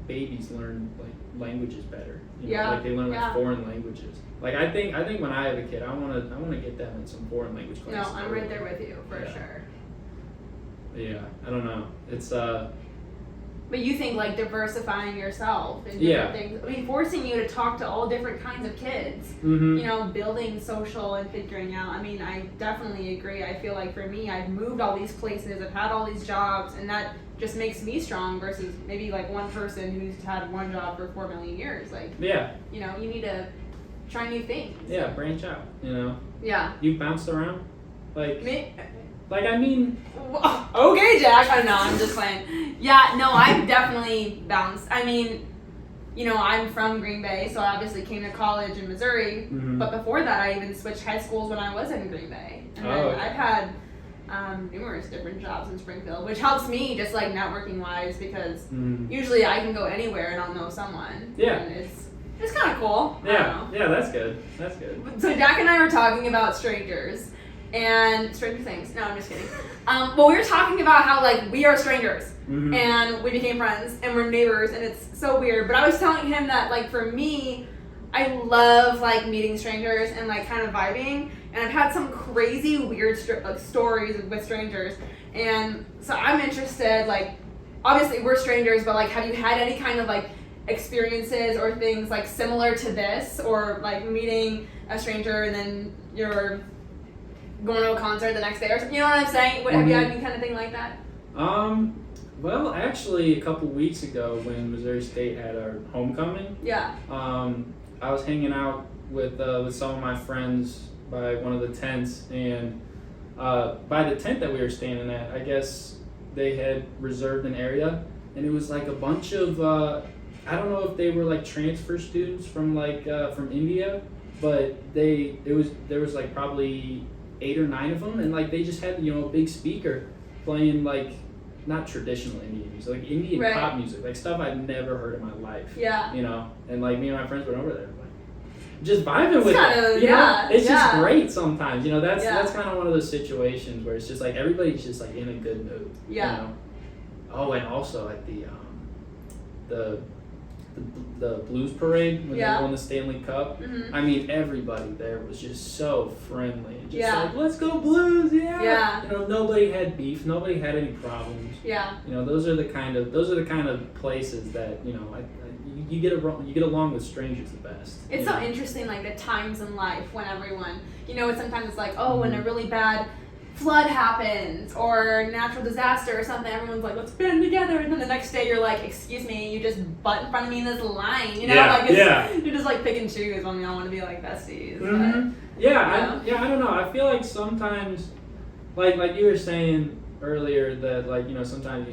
babies learn like languages better, you know? Like they learn like foreign languages. Like I think when I have a kid, I want to get them in some foreign language classes. No, I'm right there with you for sure. Yeah, I don't know. It's But you think like diversifying yourself and different things. I mean, forcing you to talk to all different kinds of kids. You know, building social and figuring out. I mean, I definitely agree. I feel like for me, I've moved all these places, I've had all these jobs, and that just makes me strong versus maybe like one person who's had one job for 4 million years. Like, you know, you need to try new things. Yeah, branch out, you know. Yeah. You've bounced around? Like, I mean... Okay, Jack. I know, I'm just playing. Yeah, no, I've definitely bounced. I mean, you know, I'm from Green Bay, so I obviously came to college in Missouri. But before that, I even switched high schools when I was in Green Bay. And then I've had numerous different jobs in Springfield, which helps me just like networking wise, because usually I can go anywhere and I'll know someone. Yeah. And it's kind of cool. Yeah, that's good. That's good. So Jack and I were talking about strangers and Stranger Things. No, I'm just kidding. Well, we were talking about how like we are strangers and we became friends and we're neighbors, and it's so weird. But I was telling him that like for me, I love like meeting strangers and like kind of vibing. And I've had some crazy weird stories with strangers. And so I'm interested, like, obviously we're strangers, but like, have you had any kind of like experiences or things like similar to this, or like meeting a stranger and then you're going to a concert the next day or something? You know what I'm saying? Have you had any kind of thing like that? Well, actually, a couple weeks ago when Missouri State had our homecoming, Yeah. I was hanging out with some of my friends by one of the tents, and by the tent that we were standing at, I guess they had reserved an area, and it was like a bunch of I don't know if they were like transfer students from from India, but there was like probably 8 or 9 of them, and like they just had a big speaker playing like not traditional Indian music, like Indian Right. pop music, like stuff I'd never heard in my life. Yeah. And like me and my friends went over there, like just vibing with it. Yeah. It's Yeah. just great sometimes. That's Yeah. that's kind of one of those situations where it's just like everybody's just like in a good mood. Yeah. Oh, and also at the Blues Parade when Yeah. they won the Stanley Cup. Mhm. I mean, everybody there was just so friendly. Just Yeah. like, let's go Blues, yeah. Yeah. Nobody had beef. Nobody had any problems. Yeah. Those are the kind of places that you get along with strangers the best. It's so interesting, like the times in life when everyone, sometimes it's like, oh, when a really bad flood happens or natural disaster or something, everyone's like, let's band together, and then the next day you're like, excuse me, you just butt in front of me in this line, you just like pick and choose when we all want to be like besties. Mm-hmm. I don't know. I feel like sometimes, like you were saying earlier, that sometimes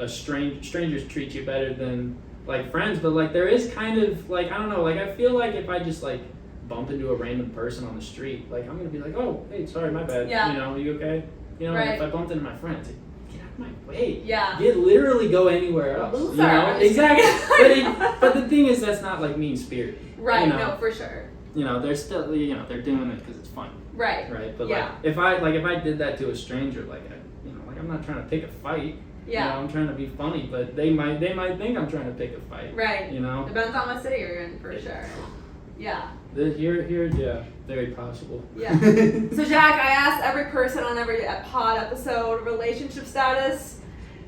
strangers treat you better than like friends, but like there is kind of like I don't know, like I feel like if I just like bump into a random person on the street, like I'm gonna be like, oh, hey, sorry, my bad. Yeah. Are you okay? Right. If I bumped into my friend, it's like, get out of my way. Yeah. You literally go anywhere else. Losers. Exactly. but the thing is, that's not like mean spirited. Right. No, for sure. They're still they're doing it because it's fun. Right. Right. But Yeah. if I did that to a stranger, I'm not trying to pick a fight. Yeah. I'm trying to be funny, but they might think I'm trying to pick a fight. Right. Depends on what city you're in, for sure. Yeah. Here, yeah, very possible. Yeah. So Jack, I asked every person on every pod episode relationship status.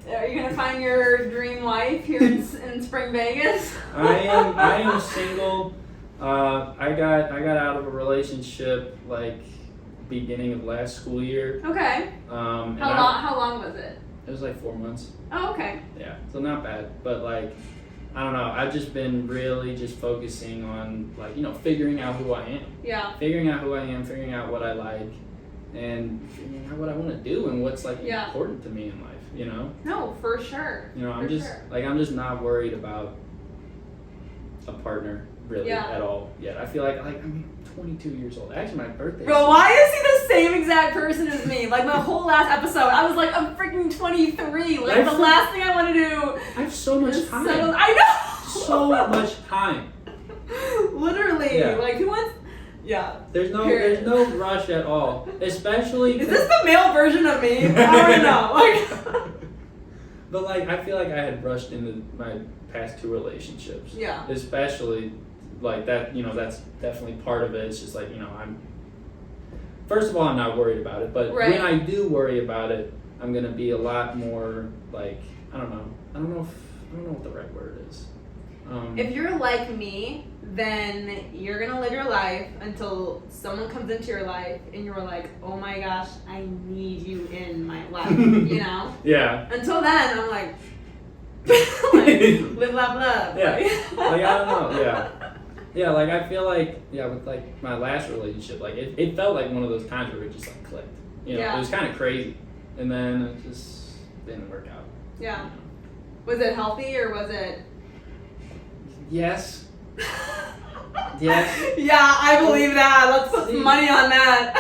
Are you gonna find your dream wife here in Spring Vegas? I am single. I got out of a relationship like beginning of last school year. Okay. How long was it? It was like 4 months. Oh, okay. Yeah, so not bad, but like I don't know. I've just been really just focusing on figuring out who I am. Yeah. Figuring out who I am, figuring out what I like, and figuring out what I want to do and what's important to me in life. No, for sure. I'm just not worried about a partner really at all yet. I feel like I'm 22 years old. Actually, my birthday. Bro, why is he the same exact person as me? Like my whole last episode, I was like, I'm freaking 23. Like the last thing I want to do. I have so much time. I know. So much time. Literally. Yeah. Like who wants? Yeah. There's no rush at all. Especially. Is this the male version of me? I don't know. But I feel like I had rushed into my past 2 relationships. Yeah. Especially like that. That's definitely part of it. It's just I'm. First of all, I'm not worried about it, but when I do worry about it, I'm gonna be a lot more like I don't know what the right word is. If you're like me, then you're gonna live your life until someone comes into your life and you're like, oh my gosh, I need you in my life, Yeah. Until then, I'm like live, laugh, love. Yeah. I don't know. Yeah. Yeah, I feel like, with my last relationship, it felt like one of those times where it just clicked. It was kind of crazy, and then it just didn't work out. Yeah. Was it healthy or was it? Yes. Yes. Yeah, I believe that. Let's put some money on that.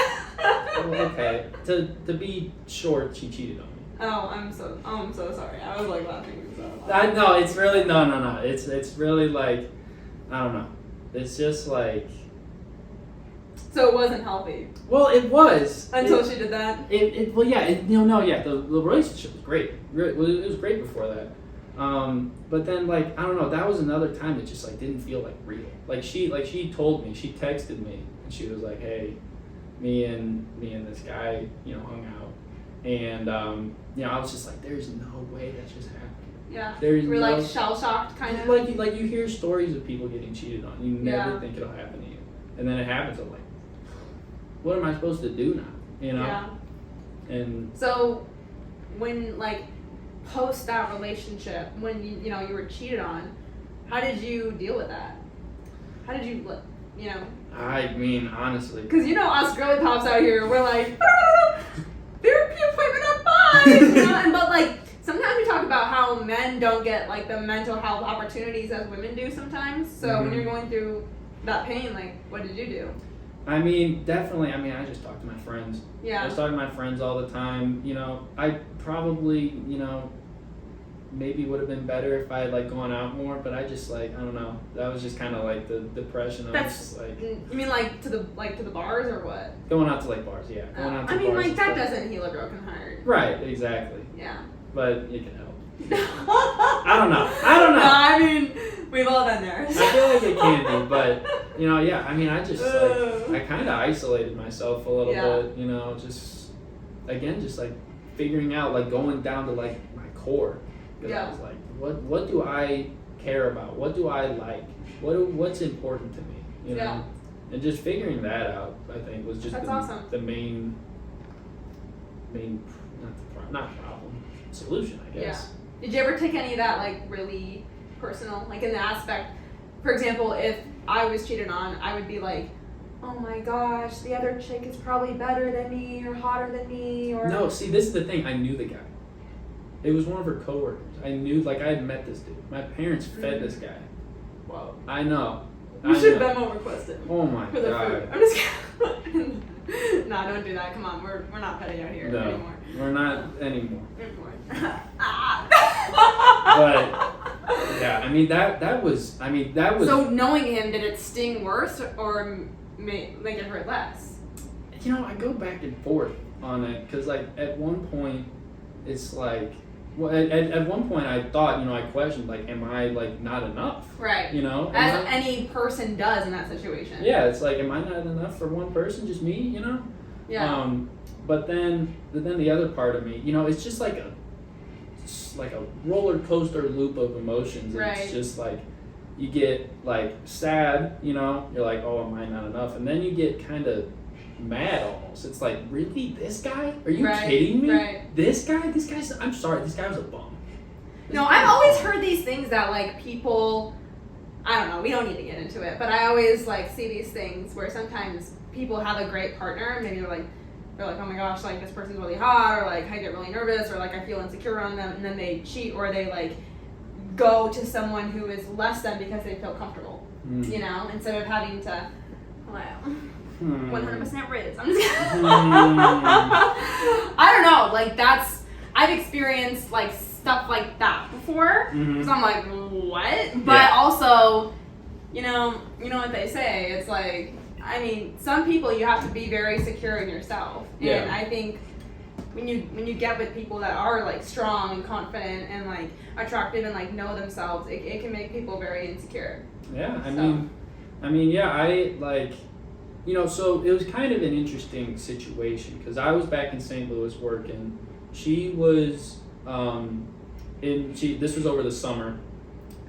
Well, okay. To be short, she cheated on me. Oh, I'm so sorry. I was laughing. No, it's really no. It's really I don't know. It's just So it wasn't healthy. Well, it was until she did that. The relationship was great. It was great before that. But then I don't know. That was another time that just didn't feel real. She told me, she texted me, and she was like, "Hey, me and this guy, hung out," and I was just like, "There's no way that's just happening." Yeah. We're shell shocked, kind of. Like you hear stories of people getting cheated on. You never think it'll happen to you, and then it happens. I'm like, what am I supposed to do now? you know? Yeah. And so when like post that relationship, when you were cheated on, how did you deal with that? How did you, I mean, honestly. Because us girly pops out here, we're like, therapy appointment at 5! But like, sometimes we talk about how men don't get like the mental health opportunities as women do sometimes. So when you're going through that pain, like, what did you do? I mean, definitely, I just talk to my friends. Yeah. I just talk to my friends all the time. I probably, maybe would have been better if I had like gone out more, but I just like, I don't know. That was just kind of like the depression of just like. You mean like to the bars or what? Going out to like bars, yeah. Going out to I mean, bars like that stuff. doesn't heal a broken heart. Right, exactly. Yeah. But it can help. I don't know. No, I mean, we've all been there. I feel like it can be, but yeah. I mean, I just like I kind of isolated myself a little bit. Just like figuring out, like going down to like my core. Because I was like, what do I care about? What do I like? What's important to me? Yeah. And just figuring that out, I think, was just awesome. The main not problem, solution, I guess. Yeah. Did you ever take any of that like really personal, like in the aspect, for example, if I was cheated on, I would be like, oh my gosh, the other chick is probably better than me or hotter than me, or No, see, this is the thing. I knew the guy. It was one of her coworkers. I knew, like, I had met this dude. My parents fed this guy. Wow. I know. You should Venmo request him. Oh my for the god. food. I'm just kidding. Nah, don't do that. Come on, we're not petty out here anymore. We're not anymore. But yeah, I mean that was. So knowing him, did it sting worse or make it hurt less? I go back and forth on it because like at one point, it's like. Well, at one point I thought, I questioned, like, am I, like, not enough? Right. As any person does in that situation. Yeah, it's like, am I not enough for one person, just me, Yeah. But then the other part of me, it's just like a roller coaster loop of emotions. Right. It's just like, you get, like, sad, you're like, oh, am I not enough? And then you get kind of mad almost. It's like, really, this guy? Are you kidding me? Right. This guy's. I'm sorry, this guy was a bum. No, I've always heard these things that like people, I don't know, we don't need to get into it, but I always like see these things where sometimes people have a great partner, maybe they're like, oh my gosh, like this person's really hot, or like I get really nervous, or like I feel insecure on them, and then they cheat, or they like go to someone who is less than because they feel comfortable, instead of having to, wow. 100% Riz. I'm just kidding. I don't know. Like I've experienced like stuff like that before. So I'm like, what? But also, you know what they say. It's like, I mean, some people you have to be very secure in yourself, and I think when you get with people that are like strong and confident and like attractive and like know themselves, it can make people very insecure. Yeah, I mean, yeah, I like. So it was kind of an interesting situation because I was back in St. Louis working. She was this was over the summer.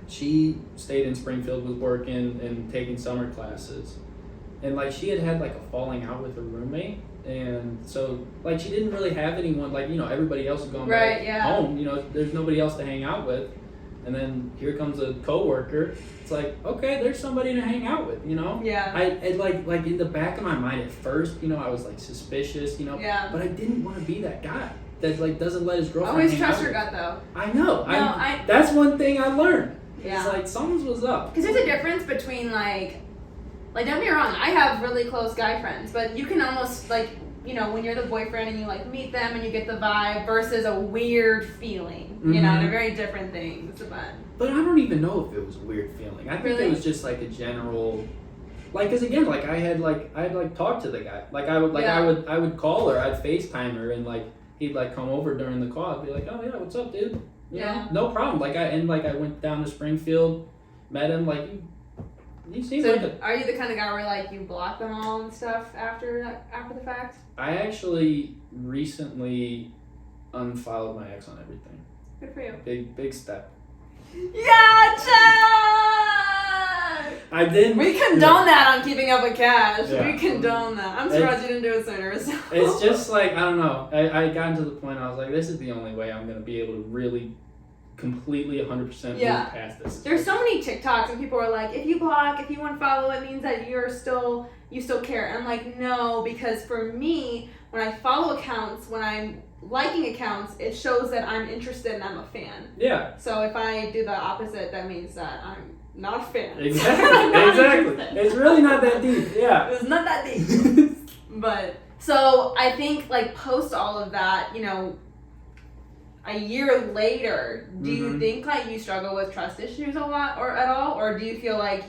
She stayed in Springfield, was working and taking summer classes. And like she had like a falling out with her roommate, and so like she didn't really have anyone, like everybody else is going back home. There's nobody else to hang out with. And then here comes a coworker. It's like, okay, there's somebody to hang out with, Yeah. I like in the back of my mind at first, I was like suspicious, Yeah. but I didn't want to be that guy that like doesn't let his girlfriend Always hang out trust your with. gut though. I know. No, that's one thing I learned. Yeah. It's like something was up. Because there's a difference between like don't get me wrong, I have really close guy friends, but you can almost like, when you're the boyfriend and you like meet them and you get the vibe versus a weird feeling. They're very different things. But I don't even know if it was a weird feeling. I think it was just like a general, like, cause again, like I had talked to the guy. Like I would call her, I'd FaceTime her, and like he'd like come over during the call. I'd be like, oh yeah, what's up, dude? You know, no problem. Like I went down to Springfield, met him. Like you seem so like are you the kind of guy where like you block them all and stuff after the fact? I actually recently unfollowed my ex on everything. Good for you. Big step. Yeah, Chad! I didn't. We condone that on Keeping Up with Cash. Yeah. We condone that. I'm surprised you didn't do it sooner. So. It's just like, I don't know. I got to the point I was like, this is the only way I'm going to be able to really completely 100% move past this. There's so many TikToks and people are like, if you block, if you unfollow, it means that you still care. And I'm like, no, because for me, when I follow accounts, when I'm liking accounts, it shows that I'm interested and I'm a fan. Yeah. So if I do the opposite, that means that I'm not a fan. Exactly. It's really not that deep. Yeah. It's not that deep. But so I think like post all of that, you know, a year later, do you think like you struggle with trust issues a lot or at all, or do you feel like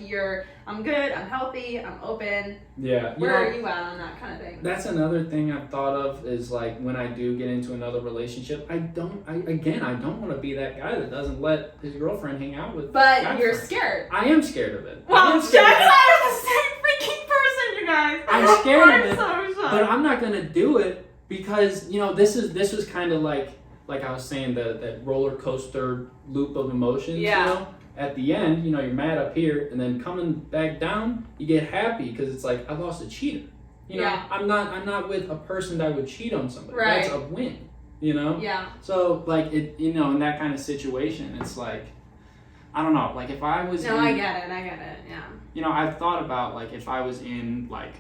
I'm good, I'm healthy, I'm open? Yeah. Where are you at on that kind of thing? That's another thing I've thought of is like when I do get into another relationship, I don't want to be that guy that doesn't let his girlfriend hang out with. But you're scared. I am scared of it. Well, Jack and I are the same freaking person, you guys. I'm scared of it, so but I'm not gonna do it because this was kind of like I was saying, that roller coaster loop of emotions, you know? At the end, you're mad up here, and then coming back down, you get happy because it's like, I lost a cheater. You know, I'm not with a person that would cheat on somebody. Right. That's a win, you know? Yeah. So, like, it, in that kind of situation, it's like, I don't know, like, if I was I get it, yeah. I've thought about, like, if I was in, like,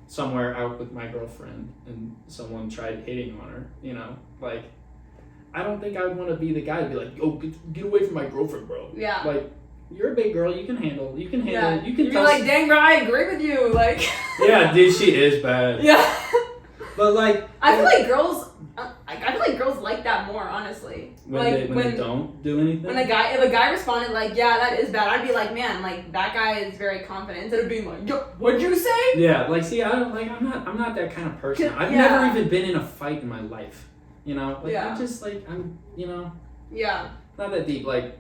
somewhere out with my girlfriend, and someone tried hitting on her, like, I don't think I would want to be the guy to be like, yo, get away from my girlfriend, bro. Yeah. Like, you're a big girl, you can handle Yeah. you can You're like, dang, bro, I agree with you. Like. Yeah, dude, she is bad. Yeah. But like, I feel like girls like that more, honestly. When they don't do anything. If a guy responded like, yeah, that is bad, I'd be like, man, like that guy is very confident instead of being like, yo, what'd you say? Yeah, like, see, I'm not that kind of person. I've never even been in a fight in my life. I'm just like, Yeah. Not that deep. Like,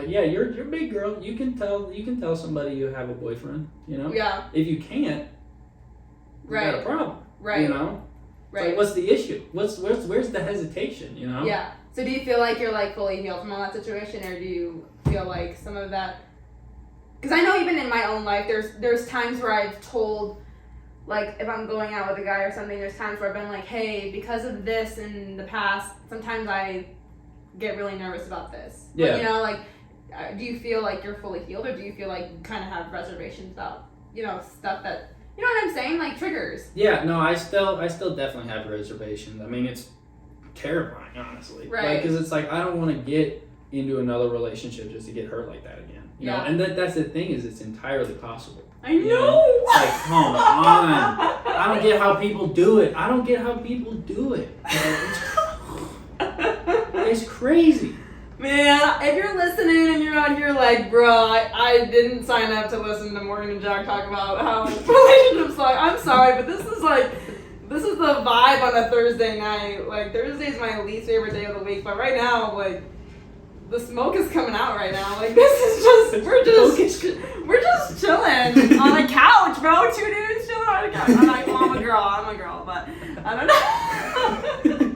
yeah, you're a big girl. You can tell somebody you have a boyfriend. Yeah. If you can't, you got a problem. Right. Right. Like, what's the issue? Where's the hesitation? Yeah. So do you feel like you're like fully healed from all that situation, or do you feel like some of that? Because I know even in my own life, there's times where I've told. Like, if I'm going out with a guy or something, there's times where I've been like, hey, because of this in the past, sometimes I get really nervous about this. Yeah. But, do you feel like you're fully healed, or do you feel like you kind of have reservations about, stuff that, you know what I'm saying? Like, triggers. Yeah, no, I still definitely have reservations. I mean, it's terrifying, honestly. Right. Because it's like, I don't want to get into another relationship just to get hurt like that again. You know? And that's the thing, is it's entirely possible. I know. It's like, come on. I don't get how people do it. It's crazy. Man, if you're listening and you're out here like, bro, I didn't sign up to listen to Morgan and Jack talk about how relationships like, I'm sorry, but this is the vibe on a Thursday night. Like, Thursday's my least favorite day of the week, but right now, like, the smoke is coming out right now. Like, this is just, we're just chilling on a couch, bro. 2 dudes chilling on a couch. I'm like, well, I'm a girl, but I don't know.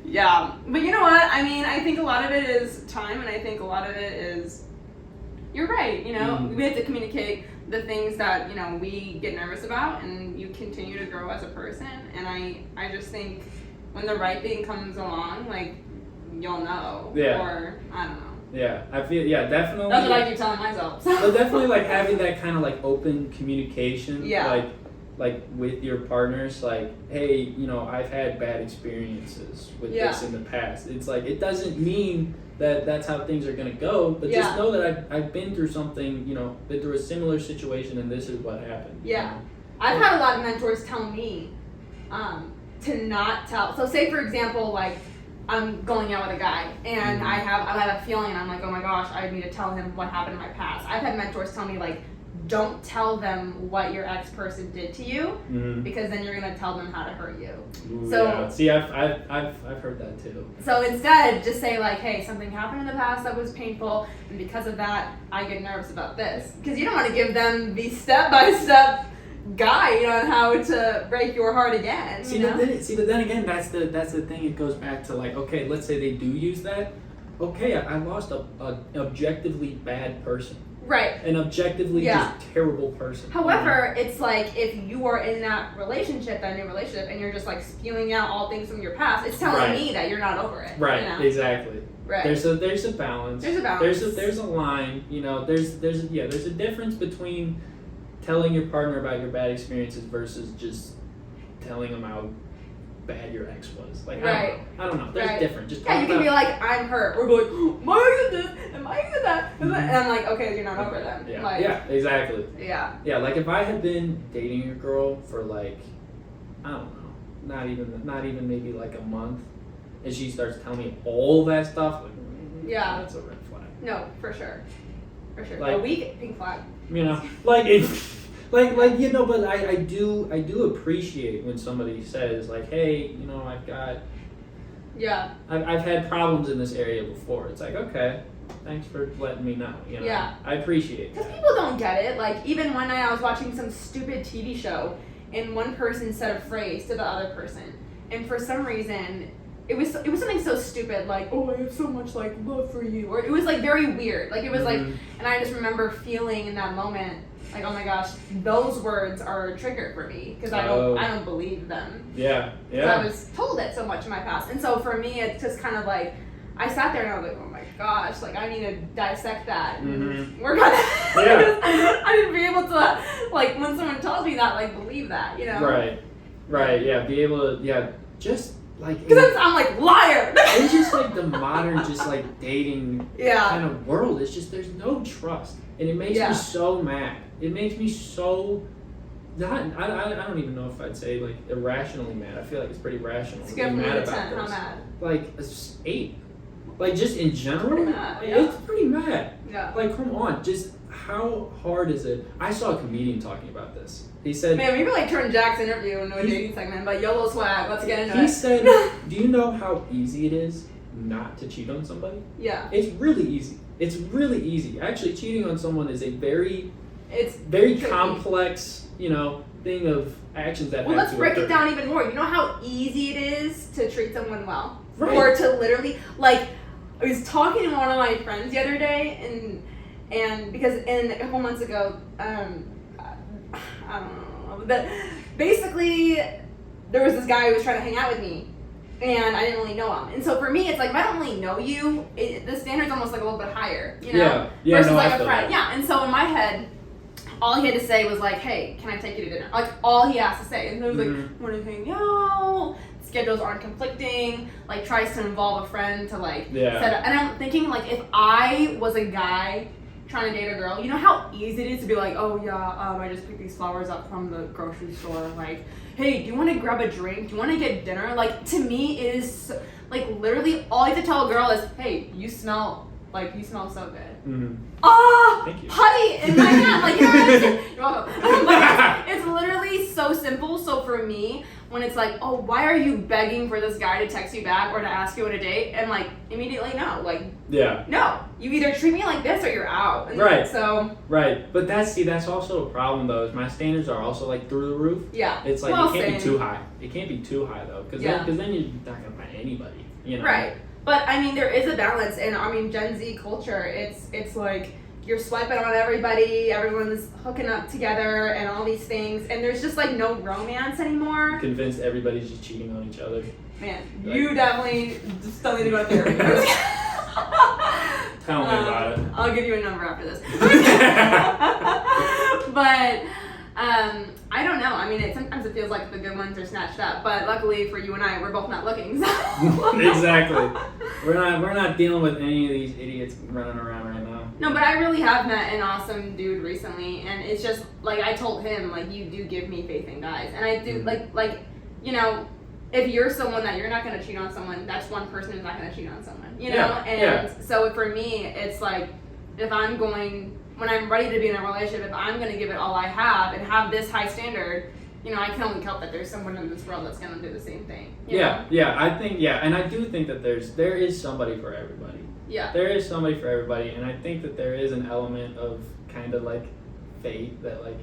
Yeah, but you know what? I mean, I think a lot of it is time, and I think a lot of it is, you're right, we have to communicate the things that, we get nervous about, and you continue to grow as a person, and I just think when the right thing comes along, like, you'll know. Yeah. Or, I don't know. Yeah, I feel, definitely. That's what I keep telling myself. But definitely, like, having that kind of, like, open communication. Yeah. Like with your partners, like, hey, I've had bad experiences with this in the past. It's like, it doesn't mean that that's how things are going to go, but just know that I've been through something, been through a similar situation, and this is what happened. Yeah. I've had a lot of mentors tell me to not tell. So say, for example, like, I'm going out with a guy, and I have a feeling, and I'm like, oh my gosh, I need to tell him what happened in my past. I've had mentors tell me, like, don't tell them what your ex-person did to you, because then you're gonna tell them how to hurt you. Ooh, so yeah. See, I've heard that too. So instead, just say like, hey, something happened in the past that was painful, and because of that, I get nervous about this. Because you don't want to give them the step-by-step guide on how to break your heart again. But then again, that's the thing. It goes back to like, okay, let's say they do use that. Okay, I lost a objectively bad person. Right. an objectively just terrible person. However, it's like if you are in that relationship, that new relationship, and you're just like spewing out all things from your past, it's telling me that you're not over it. Right. You know? Exactly. Right. There's a balance. There's a balance. There's a line. You know. There's a difference between telling your partner about your bad experiences versus just telling them how bad your ex was. Like I don't know. There's different. Just you can be like, I'm hurt. Or be like, oh, my goodness, am I good that? And I'm like, okay, you're not over them. Yeah. Like, yeah. Exactly. Yeah. Yeah. Like if I had been dating a girl for like, I don't know, not even maybe like a month, and she starts telling me all that stuff, like, that's a red flag. No, for sure. For sure. Like, a weak pink flag. You know, like it. Like you know, but I do appreciate when somebody says like, hey, you know, I've had problems in this area before. It's like, okay, thanks for letting me know. You know, I appreciate that. Because people don't get it. Like even one night I was watching some stupid TV show, and one person said a phrase to the other person, and for some reason it was something so stupid like, oh, I have so much like love for you, or it was like very weird. Like it was like, and I just remember feeling in that moment. Like, oh my gosh, those words are a trigger for me because I don't believe them. Yeah. I was told it so much in my past, and so for me, it's just kind of like I sat there and I was like, oh my gosh, like I need to dissect that and work on it. Because I didn't be able to like when someone tells me that, like believe that, you know? Right. Yeah. Be able to just like because I'm like liar. It's just like the modern just like dating kind of world. It's just there's no trust, and it makes me so mad. It makes me so not. I don't even know if I'd say like irrationally mad. I feel like it's pretty rational. Scale from 1 to 10. How mad? Like 8. Like just in general, pretty mad, it's pretty mad. Yeah. Like come on, just how hard is it? I saw a comedian talking about this. He said, "Man, we really turned Jack's interview into a dating segment, but YOLO swag. Let's get into it." He said, "Do you know how easy it is not to cheat on somebody? Yeah. It's really easy. It's really easy. Actually, cheating on someone is a very tricky. complex, you know, thing of actions that. Well, let's break it down even more. You know how easy it is to treat someone well, right? Or to literally like. I was talking to one of my friends the other day, and because a couple months ago, I don't know, but basically there was this guy who was trying to hang out with me, and I didn't really know him. And so for me, it's like if I don't really know you, the standard's almost like a little bit higher, you know, versus like a friend. Yeah, and so in my head, all he had to say was like, "Hey, can I take you to dinner?" Like all he has to say, and so he was like, "Want to hang out?" Schedules aren't conflicting, like tries to involve a friend to like set up. And I'm thinking like if I was a guy trying to date a girl, you know how easy it is to be like, oh yeah, I just picked these flowers up from the grocery store. Like, hey, do you want to grab a drink? Do you want to get dinner? Like to me it is like literally all you have to tell a girl is, hey, you smell so good. Thank you. Putty in my hand, like you know what I'm saying? You're welcome. But it's literally so simple. So for me, when it's like, oh, why are you begging for this guy to text you back or to ask you on a date? And like immediately no, like no, you either treat me like this or you're out. And right. So right, but that's also a problem though. Is my standards are also like through the roof. Yeah. It's like it can't be too high. It can't be too high though, because then you're not gonna find anybody. You know. Right. But I mean, there is a balance, and I mean, Gen Z culture. It's like you're swiping on everybody, everyone's hooking up together, and all these things, and there's just like no romance anymore. I'm convinced everybody's just cheating on each other. Man, you definitely still need to go to therapy. Tell me about it. I'll give you a number after this. But I don't know. I mean, sometimes it feels like the good ones are snatched up, but luckily for you and I, we're both not looking. So. Exactly. We're not dealing with any of these idiots running around right now. No, but I really have met an awesome dude recently, and it's just like I told him, like, you do give me faith in guys, and I do like you know, if you're someone that you're not going to cheat on someone, that's one person who's not going to cheat on someone, you know, so for me, it's like if I'm going. When I'm ready to be in a relationship, if I'm going to give it all I have and have this high standard, you know, I can only hope that there's someone in this world that's going to do the same thing. You know? I think, and I do think that there is somebody for everybody. Yeah. There is somebody for everybody, and I think that there is an element of kind of like fate that like,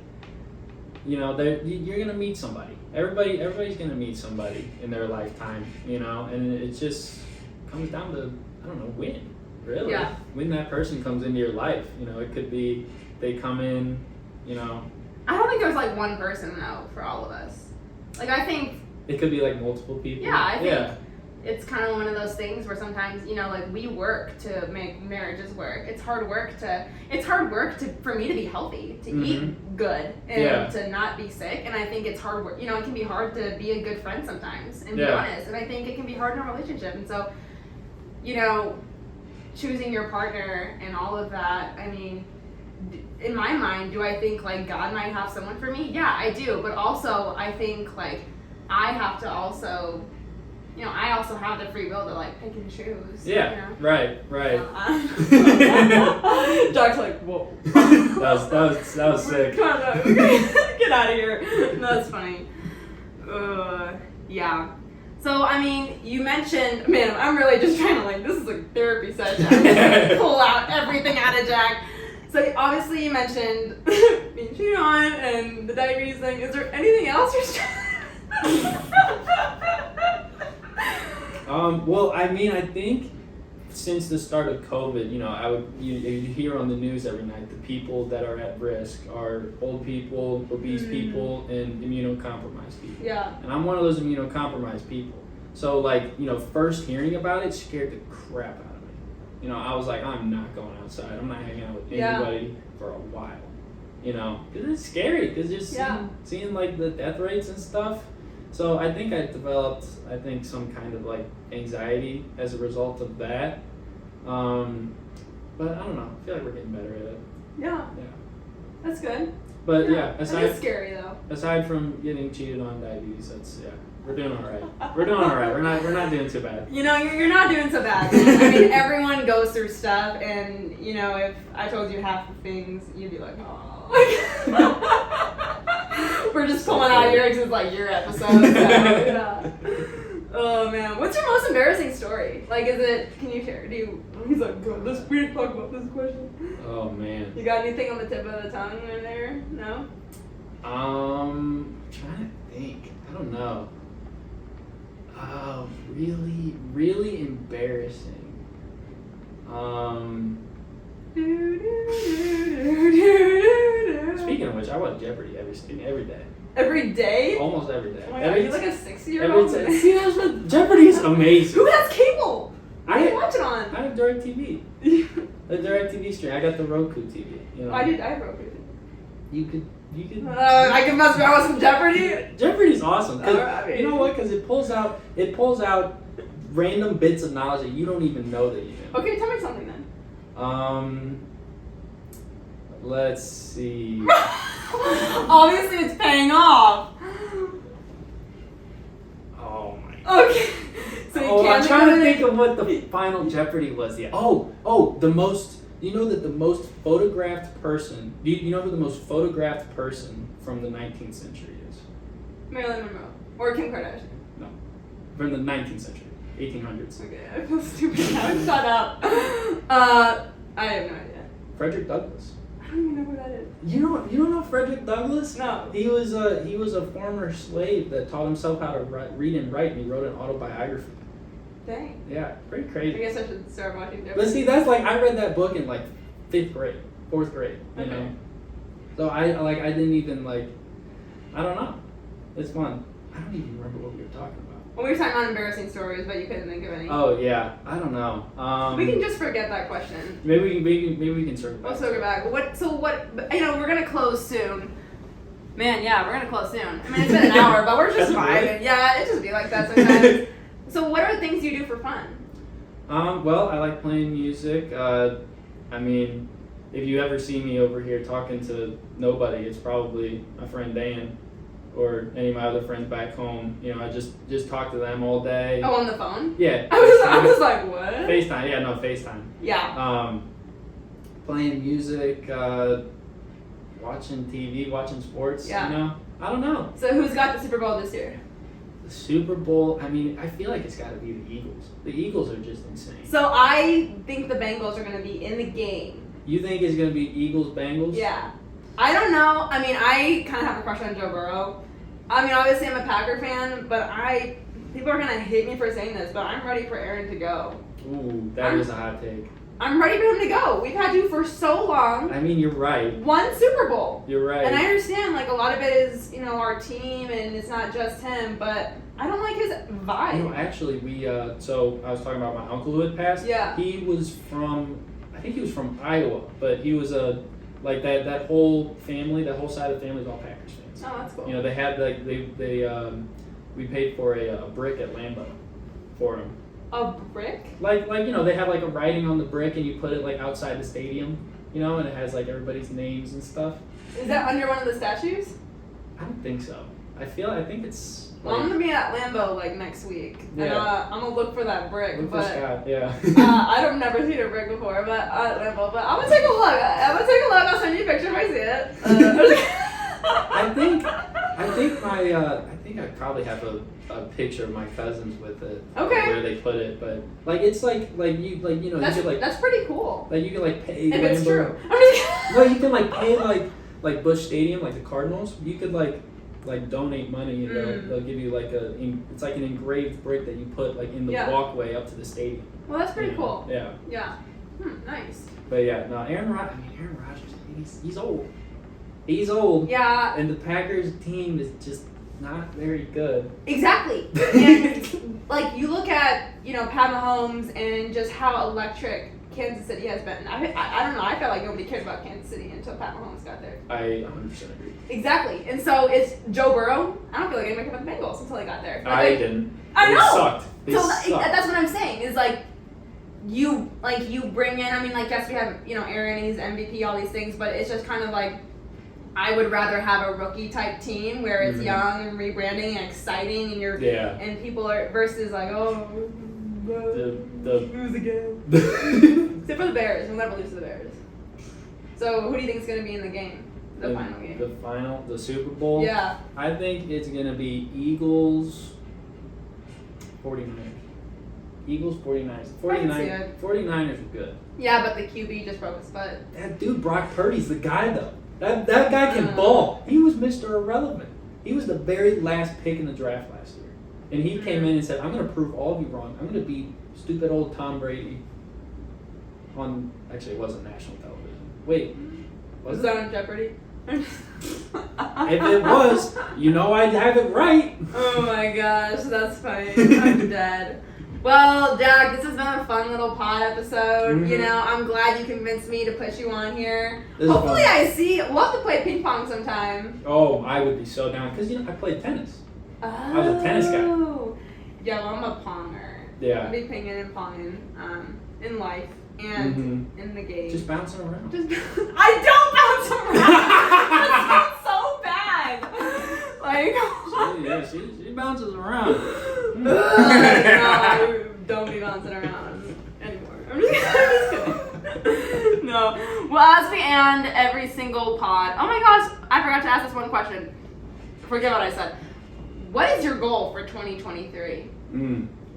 you know, you're going to meet somebody. Everybody's going to meet somebody in their lifetime, you know, and it just comes down to, I don't know, when. Really? Yeah. When that person comes into your life, you know, it could be they come in, you know. I don't think there's like one person though for all of us. Like I think. It could be like multiple people. Yeah, I think it's kind of one of those things where sometimes, you know, like we work to make marriages work. It's hard work for me to be healthy, to eat good, and to not be sick. And I think it's hard work. You know, it can be hard to be a good friend sometimes and be honest. And I think it can be hard in a relationship. And so, you know, choosing your partner and all of that, I mean, in my mind, do I think like God might have someone for me? Yeah, I do. But also, I think like I have to also, you know, I also have the free will to like pick and choose. Yeah, you know? right. Jack's like, whoa. that was sick. Come on, no, get out of here. That's funny. Yeah. So, I mean, you mentioned, man, I'm really just trying to like, this is a therapy session. I'm just gonna pull out everything out of Jack. So, obviously, you mentioned being cheated on and the diabetes thing. Is there anything else you're well, I mean, I think since the start of COVID, you know, you hear on the news every night the people that are at risk are old people, obese people, and immunocompromised people. Yeah. And I'm one of those immunocompromised people. So, like, you know, first hearing about it scared the crap out of me. You know, I was like, I'm not going outside. I'm not hanging out with anybody for a while. You know, because it's scary. Because just seeing like the death rates and stuff. So I think I developed, some kind of like anxiety as a result of that. But I don't know. I feel like we're getting better at it. Yeah. That's good. But that is scary though. Aside from getting cheated on diabetes, we're doing all right. We're doing all right. We're not doing too bad. You know, you're not doing so bad. Man. I mean, everyone goes through stuff, and you know, if I told you half the things, you'd be like, oh. We're just pulling out yours. It's like your episode. So, yeah. Oh man, what's your most embarrassing story? Like, can you share? He's like, God, we didn't talk about this question. Oh man. You got anything on the tip of the tongue in there? No? I'm trying to think. I don't know. Oh, really, really embarrassing. Speaking of which, I watch Jeopardy every day. Every day? Almost every day. Oh my God, are you like a 6-year-old? See, that's what Jeopardy's amazing. Who has cable? What do you watch it on? I have DirecTV. The DirecTV stream. I got the Roku TV. You know. I have Roku. You could. I can must watch some Jeopardy. Jeopardy's awesome. Right. You know what? Because it pulls out random bits of knowledge that you don't even know that you know. Okay, tell me something then. Let's see. Obviously, it's paying off. Oh my. Okay. So I'm trying to think of what the final Jeopardy was. Yeah. The most. You know that the most photographed person. Do you know who the most photographed person from the 19th century is? Marilyn Monroe or Kim Kardashian. No, from the 19th century, 1800s. Okay, I feel stupid now. Shut up. I have no idea. Frederick Douglass. I don't even know who that is. You don't know Frederick Douglass? No. He was a former slave that taught himself how to read and write, and he wrote an autobiography. Dang. Yeah, pretty crazy. I guess I should start watching Jeopardy. But see, that's like I read that book in like 4th grade. You know. So I didn't even like. I don't know. It's fun. I don't even remember what we were talking about. Well, we were talking about embarrassing stories, but you couldn't think of any. Oh yeah, I don't know. We can just forget that question. Maybe we can circle back. We'll circle back. What? You know, we're gonna close soon. Man, yeah, we're gonna close soon. I mean, it's been an hour, but we're just vibing. Yeah, it just be like that sometimes. So, what are things you do for fun? Well, I like playing music. I mean, if you ever see me over here talking to nobody, it's probably my friend Dan. Or any of my other friends back home, you know, I just talk to them all day. Oh, on the phone? Yeah. I was like, what? FaceTime, yeah, no, FaceTime. Yeah. Playing music, watching TV, watching sports, yeah. You know? I don't know. So who's got the Super Bowl this year? The Super Bowl, I mean, I feel like it's got to be the Eagles. The Eagles are just insane. So I think the Bengals are going to be in the game. You think it's going to be Eagles-Bengals? Yeah. I don't know. I mean, I kind of have a crush on Joe Burrow. I mean, obviously I'm a Packer fan, but people are going to hate me for saying this, but I'm ready for Aaron to go. Ooh, that is a hot take. I'm ready for him to go. We've had you for so long. I mean, you're right. One Super Bowl. You're right. And I understand, like, a lot of it is, our team, and it's not just him, but I don't like his vibe. Actually, so I was talking about my uncle who had passed. Yeah. He was from, I think he was from Iowa, but he was like that whole family, that whole side of the family is all Packers fans. Oh, that's cool. They had, like, we paid for a brick at Lambeau for him. A brick? Like they have like a writing on the brick and you put it like outside the stadium, and it has like everybody's names and stuff. Is that under one of the statues? I don't think so. I think it's. Well, I'm gonna be at Lambeau like next week, and I'm gonna look for that brick. Look for Scott, yeah. I've never seen a brick before, but at Lambeau. But I'm gonna take a look. I'll send you a picture if I see it. I think I probably have a picture of my cousins with it. Okay. Where they put it, but like it's like you could like. That's pretty cool. Like you can like pay. If it's true. No, you can like pay like Busch Stadium, like the Cardinals. You could like donate money and they'll give you like it's like an engraved brick that you put like in the walkway up to the stadium. Well, that's pretty cool. Yeah. Yeah. Nice. But yeah, no, Aaron Rodgers, he's old. He's old. Yeah. And the Packers team is just not very good. Exactly. And like you look at, Pat Mahomes and just how electric Kansas City has been. I don't know. I felt like nobody cared about Kansas City until Pat Mahomes got there. I 100% agree. Exactly. And so it's Joe Burrow. I don't feel like anybody cared about the Bengals until they got there. I didn't. I know. They sucked. That's what I'm saying. Is like you bring in. I mean, like yes, we have Aaron, he's MVP, all these things, but it's just kind of like. I would rather have a rookie type team where it's young and rebranding and exciting and people are versus like lose again. Except for the Bears, we'll never lose to the Bears. So who do you think is going to be in the game, the final game? The Super Bowl. Yeah. I think it's going to be Eagles, 49ers. Eagles, 49ers. 49ers are good. Yeah, but the QB just broke his foot. That dude Brock Purdy's the guy though. That guy can ball. He was Mr. Irrelevant. He was the very last pick in the draft last year. And he came in and said, I'm going to prove all of you wrong. I'm going to beat stupid old Tom Brady on, actually it wasn't national television. Wait. Was that on Jeopardy? If it was, I'd have it right. Oh my gosh, that's funny. I'm dead. Well, Jack, this has been a fun little pod episode. Mm-hmm. I'm glad you convinced me to put you on here. Hopefully we'll have to play ping pong sometime. Oh, I would be so down. Because, I played tennis. Oh. I was a tennis guy. Yeah, well, I'm a ponger. Yeah. I'll be pinging and ponging in life and in the game. Just bouncing around. I don't bounce around! That sounds so bad. Like... she bounces around. No, don't be bouncing around anymore. I'm just kidding. No. Well, as we end every single pod, oh my gosh, I forgot to ask this one question. Forget what I said. What is your goal for 2023?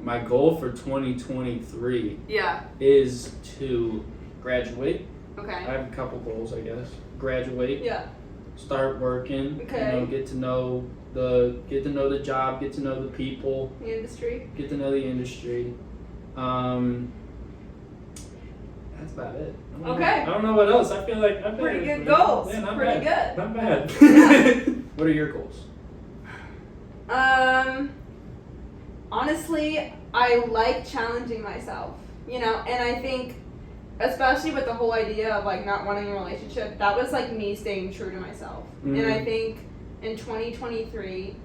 My goal for 2023 is to graduate. Okay. I have a couple goals, I guess. Graduate. Yeah. Start working. Okay. Get to know the job, get to know the people. The industry. Get to know the industry. That's about it. I don't know what else. I feel like pretty good goals. Yeah, not pretty bad. good. Not bad. Yeah. What are your goals? Honestly, I like challenging myself, and I think, especially with the whole idea of like not wanting a relationship, that was like me staying true to myself. Mm-hmm. And I think in 2023,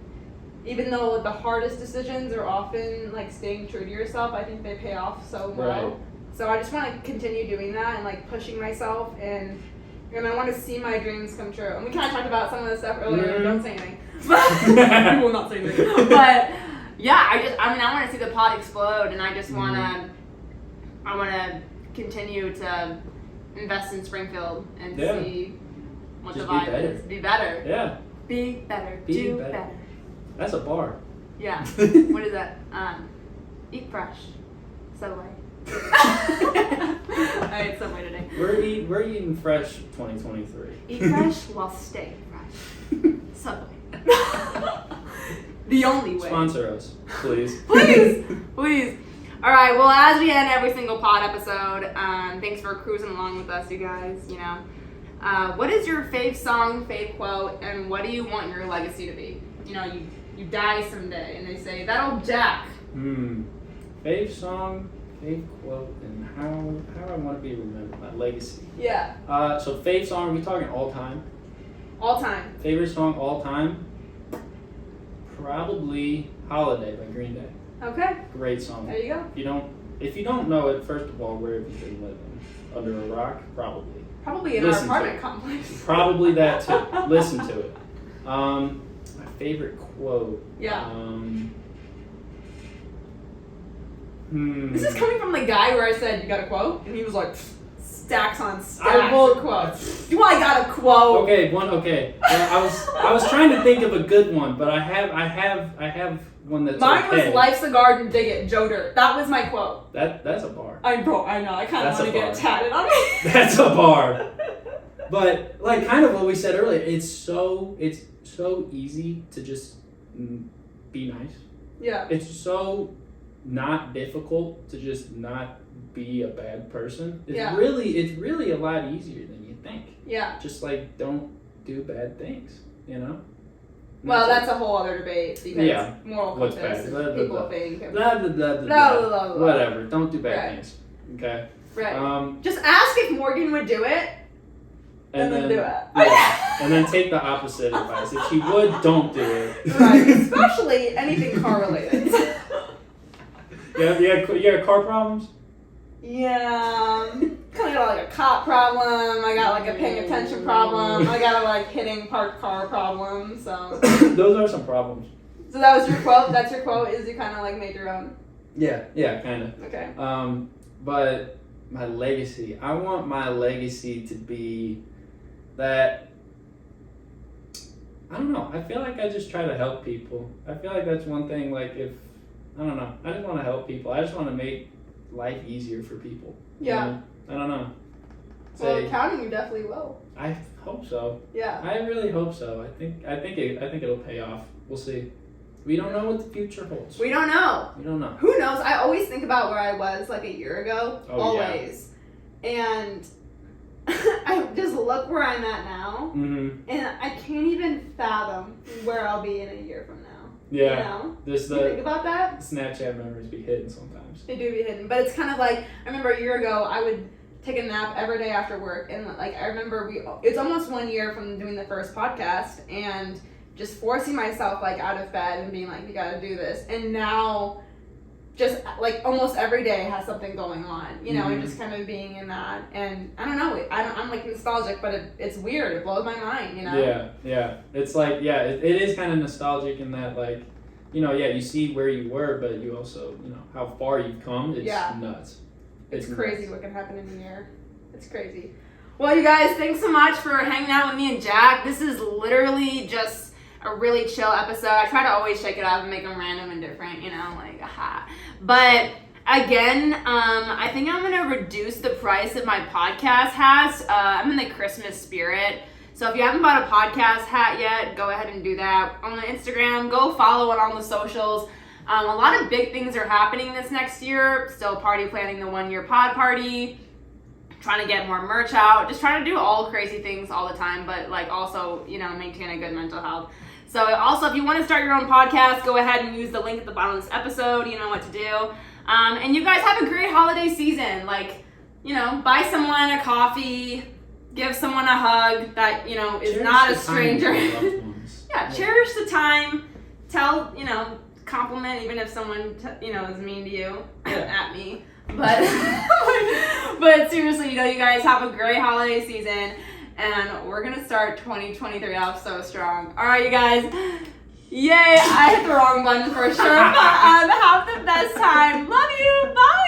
even though the hardest decisions are often like staying true to yourself, I think they pay off so well. Right. So I just want to continue doing that and like pushing myself and I want to see my dreams come true. And we kind of talked about some of this stuff earlier. Mm-hmm. Don't say anything. We will not say anything. But yeah, I want to see the pod explode, and I just want to continue to invest in Springfield and see what just the vibe is. Be better. Yeah. Be better. Do better. That's a bar. Yeah. What is that? Eat fresh. Subway. I ate Subway today. We're eating fresh 2023. Eat fresh while staying fresh. Subway. The only way. Sponsor us, please. Please. All right. Well, as we end every single pod episode, thanks for cruising along with us, you guys. You know, what is your fave song, fave quote, and what do you want your legacy to be? You know, you die someday, and they say that old Jack. Fave song, fave quote, and how I want to be remembered. My legacy. Yeah. So fave song. Are we talking all time? All time. Favorite song all time? Probably "Holiday" by Green Day. Okay. Great song. There you go. If you don't know it, first of all, where have you been living? Under a rock? Probably. Probably in our apartment complex. Probably that too. Listen to it. My favorite quote. Yeah. This is coming from the guy where I said, you got a quote? And he was like, stacks on stacks of quotes. Do I got a quote? Okay. Well, I was trying to think of a good one, but I have one that's Mine okay. was "Life's a garden, dig it, Joe Dirt." That was my quote. That's a bar. I know. I kind of want to get it tatted on me. That's a bar. But like kind of what we said earlier, it's so easy to just be nice. Yeah. It's so not difficult to just not be a bad person. It's really a lot easier than you think. Yeah. Just like don't do bad things, you know? Well, that's a whole other debate because moral What's compass bad? is people think whatever. Don't do bad things. Okay. Right. Just ask if Morgan would do it, and then do it. Yeah. And then take the opposite advice. If she would, don't do it. Right. Especially anything car related. You got car problems? Yeah. Kind of got like a cop problem. I got like a paying attention problem. I got a like hitting parked car problem. So. Those are some problems. So that was your quote. That's your quote. Is you kind of like made your own. Yeah, kind of. Okay. But my legacy. I want my legacy to be that. I don't know. I feel like I just try to help people. I feel like that's one thing. Like I don't know. I just want to help people. I just want to make life easier for people. Yeah. You know? I don't know. Well, counting you definitely will. I hope so. Yeah. I really hope so. I think it'll pay off. We'll see. We don't know what the future holds. We don't know. Who knows? I always think about where I was like a year ago. Oh, always. Yeah. And I just look where I'm at now. Mm-hmm. And I can't even fathom where I'll be in a year from now. Yeah. You know? You think about that? Snapchat memories be hidden sometimes. They do be hidden. But it's kind of like, I remember a year ago, I would take a nap every day after work. And like, I remember it's almost 1 year from doing the first podcast and just forcing myself like out of bed and being like, you gotta do this. And now just like almost every day has something going on, you know, and just kind of being in that. And I don't know, I'm like nostalgic, but it's weird. It blows my mind, you know? Yeah. It's like, it is kind of nostalgic in that, like, you know, you see where you were, but you also, you know, how far you've come. It's nuts. It's crazy what can happen in a year. It's crazy. Well, you guys, thanks so much for hanging out with me and Jack. This is literally just a really chill episode. I try to always shake it up and make them random and different, you know, like, aha. But again, I think I'm going to reduce the price that my podcast has. I'm in the Christmas spirit. So if you haven't bought a podcast hat yet, go ahead and do that. On the Instagram, go follow it on the socials. A lot of big things are happening this next year. Still party planning the 1 year pod party. Trying to get more merch out. Just trying to do all crazy things all the time. But like also, you know, maintain a good mental health. So also, if you want to start your own podcast, go ahead and use the link at the bottom of this episode. You know what to do. And you guys have a great holiday season. Like, you know, buy someone a coffee, give someone a hug that, you know, is not a stranger. Cherish the time. Tell, you know, compliment even if someone, you know, is mean to you at me. But, but seriously, you know, you guys have a great holiday season. And we're going to start 2023 off so strong. All right, you guys. Yay. I hit the wrong button for sure. But have the best time. Love you. Bye.